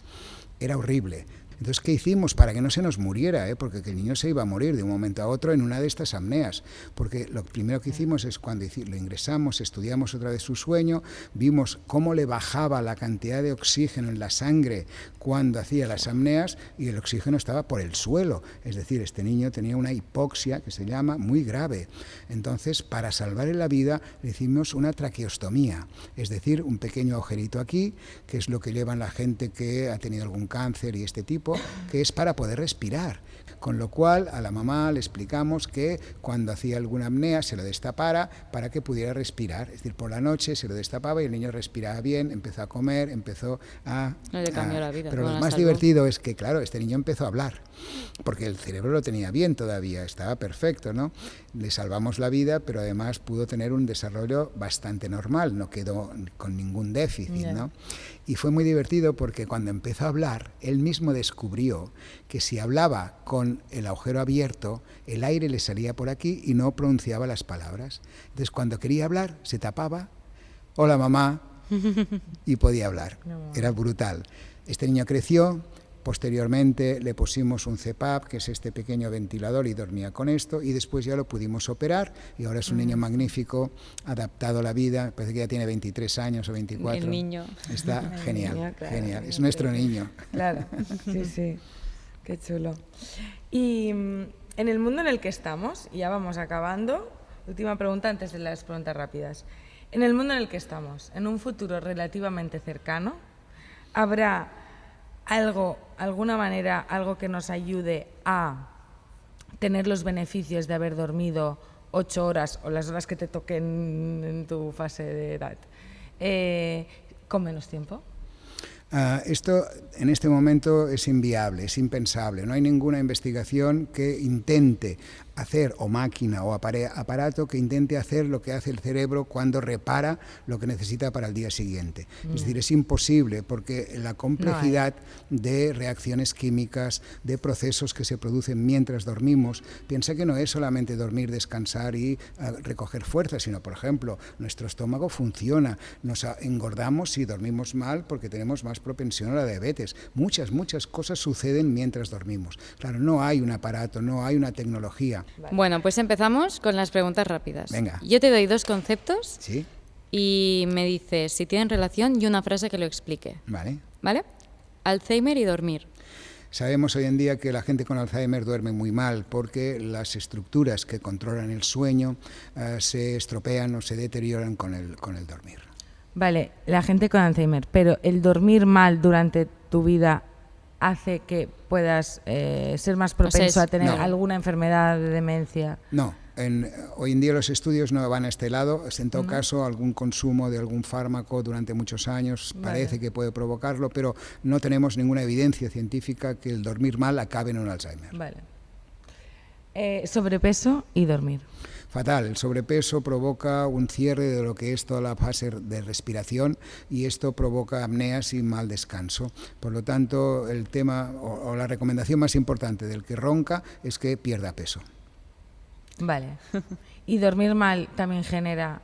Era horrible. Entonces, ¿qué hicimos para que no se nos muriera? Porque el niño se iba a morir de un momento a otro en una de estas apneas. Porque lo primero que hicimos es, cuando lo ingresamos, estudiamos otra vez su sueño, vimos cómo le bajaba la cantidad de oxígeno en la sangre cuando hacía las apneas, y el oxígeno estaba por el suelo. Es decir, este niño tenía una hipoxia, que se llama, muy grave. Entonces, para salvarle la vida, le hicimos una traqueostomía, es decir, un pequeño agujerito aquí, que es lo que llevan la gente que ha tenido algún cáncer y este tipo, que es para poder respirar. Con lo cual, a la mamá le explicamos que cuando hacía alguna apnea se lo destapara para que pudiera respirar. Es decir, por la noche se lo destapaba y el niño respiraba bien, empezó a comer, empezó a... Le cambió la vida. Pero lo más divertido es que, claro, este niño empezó a hablar, porque el cerebro lo tenía bien todavía, estaba perfecto, ¿no? Le salvamos la vida, pero además pudo tener un desarrollo bastante normal, no quedó con ningún déficit, ¿no? Y fue muy divertido porque cuando empezó a hablar, él mismo descubrió que si hablaba con el agujero abierto, el aire le salía por aquí y no pronunciaba las palabras. Entonces, cuando quería hablar, se tapaba, hola mamá, y podía hablar. Era brutal. Este niño creció. Posteriormente le pusimos un CPAP, que es este pequeño ventilador, y dormía con esto, y después ya lo pudimos operar, y ahora es un niño magnífico, adaptado a la vida, parece que ya tiene 23 años o 24. El niño. Está genial, niño, claro, genial. Es nuestro niño. Claro, sí, qué chulo. Y en el mundo en el que estamos, y ya vamos acabando, última pregunta antes de las preguntas rápidas. En el mundo en el que estamos, en un futuro relativamente cercano, ¿habrá alguna manera, algo que nos ayude a tener los beneficios de haber dormido 8 horas o las horas que te toquen en tu fase de edad con menos tiempo? Esto en este momento es inviable, es impensable. No hay ninguna investigación que intente hacer, o máquina o aparato, que intente hacer lo que hace el cerebro cuando repara lo que necesita para el día siguiente. Es decir, es imposible, porque la complejidad de reacciones químicas, de procesos que se producen mientras dormimos, piensa que no es solamente dormir, descansar y recoger fuerzas, sino, por ejemplo, nuestro estómago funciona, nos engordamos si dormimos mal porque tenemos más propensión a la diabetes. Muchas cosas suceden mientras dormimos. Claro, no hay un aparato, no hay una tecnología. Bueno, pues empezamos con las preguntas rápidas. Venga. Yo te doy 2 conceptos. ¿Sí? Y me dices si tienen relación y una frase que lo explique. Vale. ¿Vale? Alzheimer y dormir. Sabemos hoy en día que la gente con Alzheimer duerme muy mal porque las estructuras que controlan el sueño se estropean o se deterioran con el dormir. Vale, la gente con Alzheimer, pero el dormir mal durante tu vida hace que puedas ser más propenso a tener alguna enfermedad de demencia. No, hoy en día los estudios no van a este lado. En todo caso, algún consumo de algún fármaco durante muchos años parece que puede provocarlo, pero no tenemos ninguna evidencia científica que el dormir mal acabe en un Alzheimer. Vale. Sobrepeso y dormir. Fatal, el sobrepeso provoca un cierre de lo que es toda la fase de respiración y esto provoca apneas y mal descanso. Por lo tanto, el tema o la recomendación más importante del que ronca es que pierda peso. Vale. Y dormir mal también genera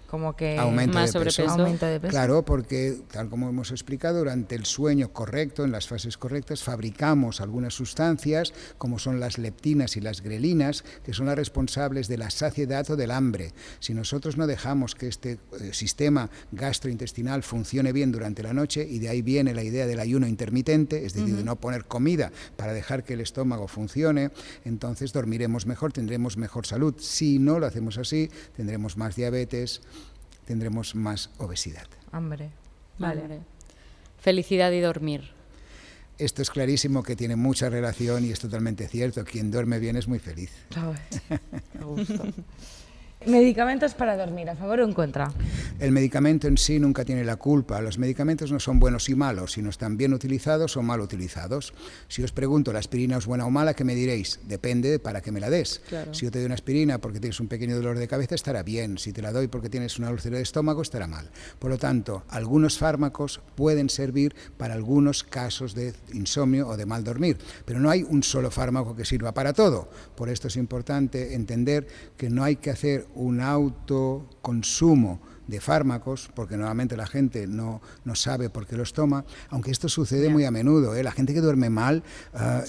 como que aumento de peso. Claro, porque tal como hemos explicado, durante el sueño correcto, en las fases correctas, fabricamos algunas sustancias como son las leptinas y las grelinas, que son las responsables de la saciedad o del hambre. Si nosotros no dejamos que este sistema gastrointestinal funcione bien durante la noche, y de ahí viene la idea del ayuno intermitente, es decir, de no poner comida para dejar que el estómago funcione, entonces dormiremos mejor, tendremos mejor salud. Si no lo hacemos así, tendremos más diabetes, tendremos más obesidad. Hambre. Vale. Felicidad y dormir. Esto es clarísimo que tiene mucha relación y es totalmente cierto. Quien duerme bien es muy feliz. Me gusta. ¿Medicamentos para dormir, a favor o en contra? El medicamento en sí nunca tiene la culpa. Los medicamentos no son buenos y malos, sino están bien utilizados o mal utilizados. Si os pregunto, ¿la aspirina es buena o mala? ¿Qué me diréis? Depende de para qué me la des. Claro. Si yo te doy una aspirina porque tienes un pequeño dolor de cabeza, estará bien. Si te la doy porque tienes una úlcera de estómago, estará mal. Por lo tanto, algunos fármacos pueden servir para algunos casos de insomnio o de mal dormir, pero no hay un solo fármaco que sirva para todo. Por esto es importante entender que no hay que hacer un autoconsumo de fármacos, porque normalmente la gente no sabe por qué los toma, aunque esto sucede muy a menudo. La gente que duerme mal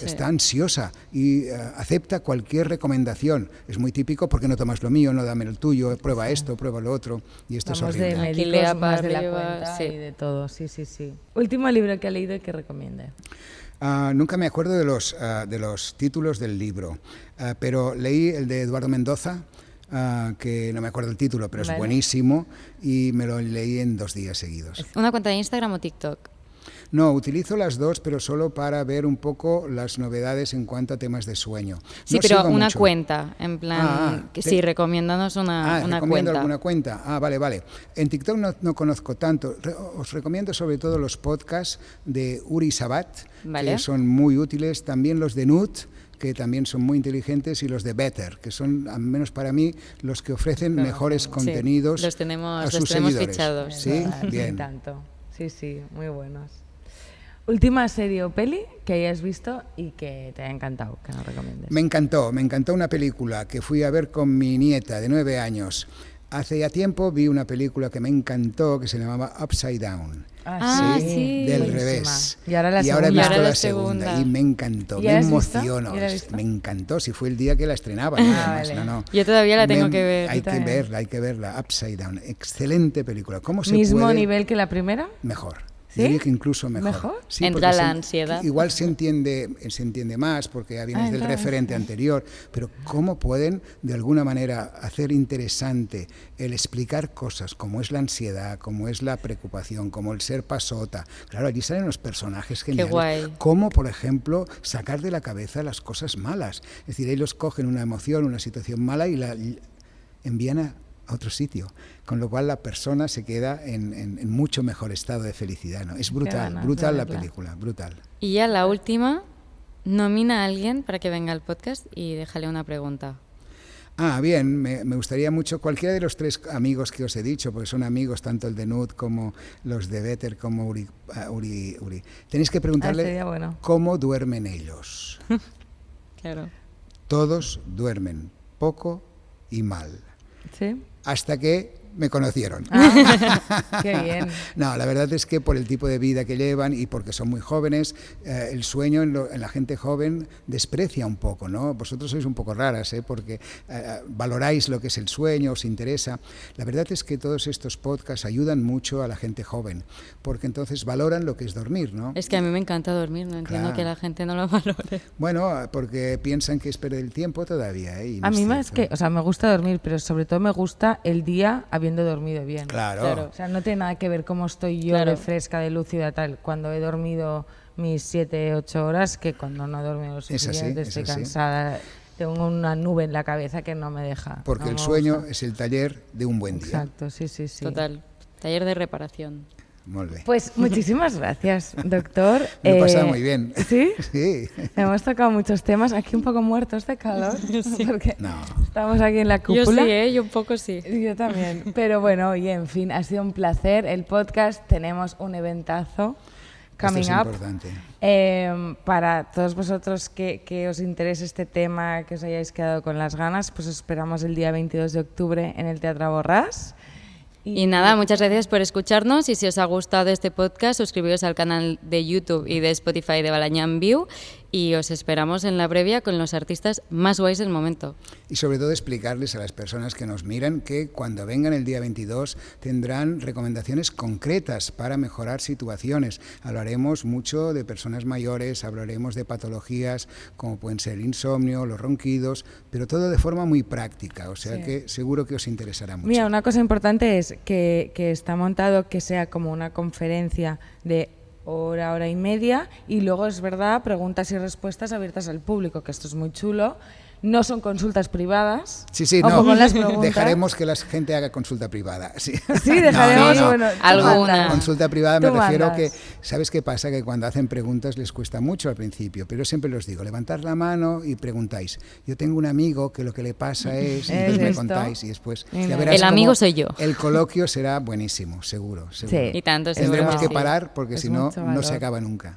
está ansiosa y acepta cualquier recomendación. Es muy típico: ¿por qué no tomas lo mío? No, dame el tuyo, prueba esto, prueba lo otro. Y esto es horrible. De médicos, más de la cuenta y de todo. Sí. Último libro que ha leído y que recomiende. Nunca me acuerdo de los títulos del libro, pero leí el de Eduardo Mendoza, que no me acuerdo el título, pero es buenísimo, y me lo leí en 2 días seguidos. ¿Una cuenta de Instagram o TikTok? No, utilizo las dos, pero solo para ver un poco las novedades en cuanto a temas de sueño. Sí, no pero una mucho. Cuenta, en plan, sí, recomiéndanos una ¿recomiendo cuenta. alguna cuenta? Vale. En TikTok no conozco tanto. Os recomiendo sobre todo los podcasts de Uri Sabat, que son muy útiles, también los de Nut, que también son muy inteligentes, y los de Better, que son, al menos para mí, los que ofrecen mejores contenidos los tenemos, a sus tenemos seguidores. fichados. ¿Sí? Bien. Tanto. Sí, muy buenos. Última serie o peli que hayas visto y que te haya encantado, que nos recomiendes. Me encantó una película que fui a ver con mi nieta de 9 años. Hace ya tiempo vi una película que me encantó, que se llamaba Upside Down. Sí. Del buenísima. revés. Y ahora he visto la segunda. segunda y me encantó, me emocionó. Me encantó, si fue el día que la estrenaban. Vale. Yo todavía la tengo que ver. Hay que verla, Upside Down. Excelente película. ¿Cómo se ¿Mismo puede? nivel que la primera? Mejor. ¿Sí? Diría que incluso mejor. Sí, entra la ansiedad. Igual se entiende más porque ya vienes del referente anterior, pero ¿cómo pueden de alguna manera hacer interesante el explicar cosas como es la ansiedad, como es la preocupación, como el ser pasota? Claro, allí salen los personajes geniales. Qué guay. Como, por ejemplo, sacar de la cabeza las cosas malas. Es decir, ellos cogen una emoción, una situación mala y la envían a otro sitio, con lo cual la persona se queda en mucho mejor estado de felicidad, ¿no? Es brutal la película, brutal. Y ya la última, nomina a alguien para que venga al podcast y déjale una pregunta. Bien, me gustaría mucho cualquiera de los 3 amigos que os he dicho, porque son amigos tanto el de Nud como los de Better, como Uri. Tenéis que preguntarle cómo duermen ellos. Claro. Todos duermen poco y mal. ¿Sí? Hasta que me conocieron. Qué bien. No, la verdad es que por el tipo de vida que llevan y porque son muy jóvenes, el sueño en la gente joven desprecia un poco, ¿no? Vosotros sois un poco raras, porque valoráis lo que es el sueño, os interesa. La verdad es que todos estos podcasts ayudan mucho a la gente joven, porque entonces valoran lo que es dormir, ¿no? Es que a mí me encanta dormir, no entiendo que la gente no lo valore. Bueno, porque piensan que es perder el tiempo todavía, ¿eh? Y no A mí es más cierto. que, o sea, me gusta dormir, pero sobre todo me gusta el día habiendo dormido bien. Claro. O sea, no tiene nada que ver cómo estoy yo Claro. de fresca, de lúcida, tal, cuando he dormido mis 7, 8 horas, que cuando no he dormido lo Es así, suficiente, es estoy así. cansada, tengo una nube en la cabeza que no me deja. Porque no el me sueño gusta. es el taller de un buen día. Exacto, sí. Total. Taller de reparación. Molt bé. Pues muchísimas gracias, doctor. Me lo he pasado muy bien. ¿Sí? Sí. Hemos tocado muchos temas, aquí un poco muertos de calor, porque No. estamos aquí en la Yo cúpula. sí, yo un poco sí. Yo también. Pero bueno, oye, en fin, ha sido un placer el podcast. Tenemos un eventazo coming Esto es up. importante. Para todos vosotros que os interese este tema, que os hayáis quedado con las ganas, pues os esperamos el día 22 de octubre en el Teatro Borràs. Y nada, muchas gracias por escucharnos y si os ha gustado este podcast, suscribiros al canal de YouTube y de Spotify de Balañán View y os esperamos en la previa con los artistas más guays del momento. Y sobre todo explicarles a las personas que nos miran que cuando vengan el día 22 tendrán recomendaciones concretas para mejorar situaciones. Hablaremos mucho de personas mayores, hablaremos de patologías como pueden ser el insomnio, los ronquidos, pero todo de forma muy práctica, o sea Sí. que seguro que os interesará mucho. Mira, una cosa importante es que está montado que sea como una conferencia de hora y media, y luego es verdad, preguntas y respuestas abiertas al público, que esto es muy chulo. No son consultas privadas. Sí, Ojo no, con las preguntas. dejaremos que la gente haga consulta privada. Sí, Sí, dejaremos, No. bueno, tú Alguna. mandas. Consulta privada me Tú refiero mandas. que, ¿sabes qué pasa? Que cuando hacen preguntas les cuesta mucho al principio, pero siempre los digo, levantad la mano y preguntáis. Yo tengo un amigo que lo que le pasa es, y entonces me esto. contáis y después Mira. ya verás El amigo cómo soy yo. El coloquio será buenísimo, seguro. Sí. Y tanto, seguro Tendremos que que sí. parar porque Es si no, mucho no se valor. acaba nunca.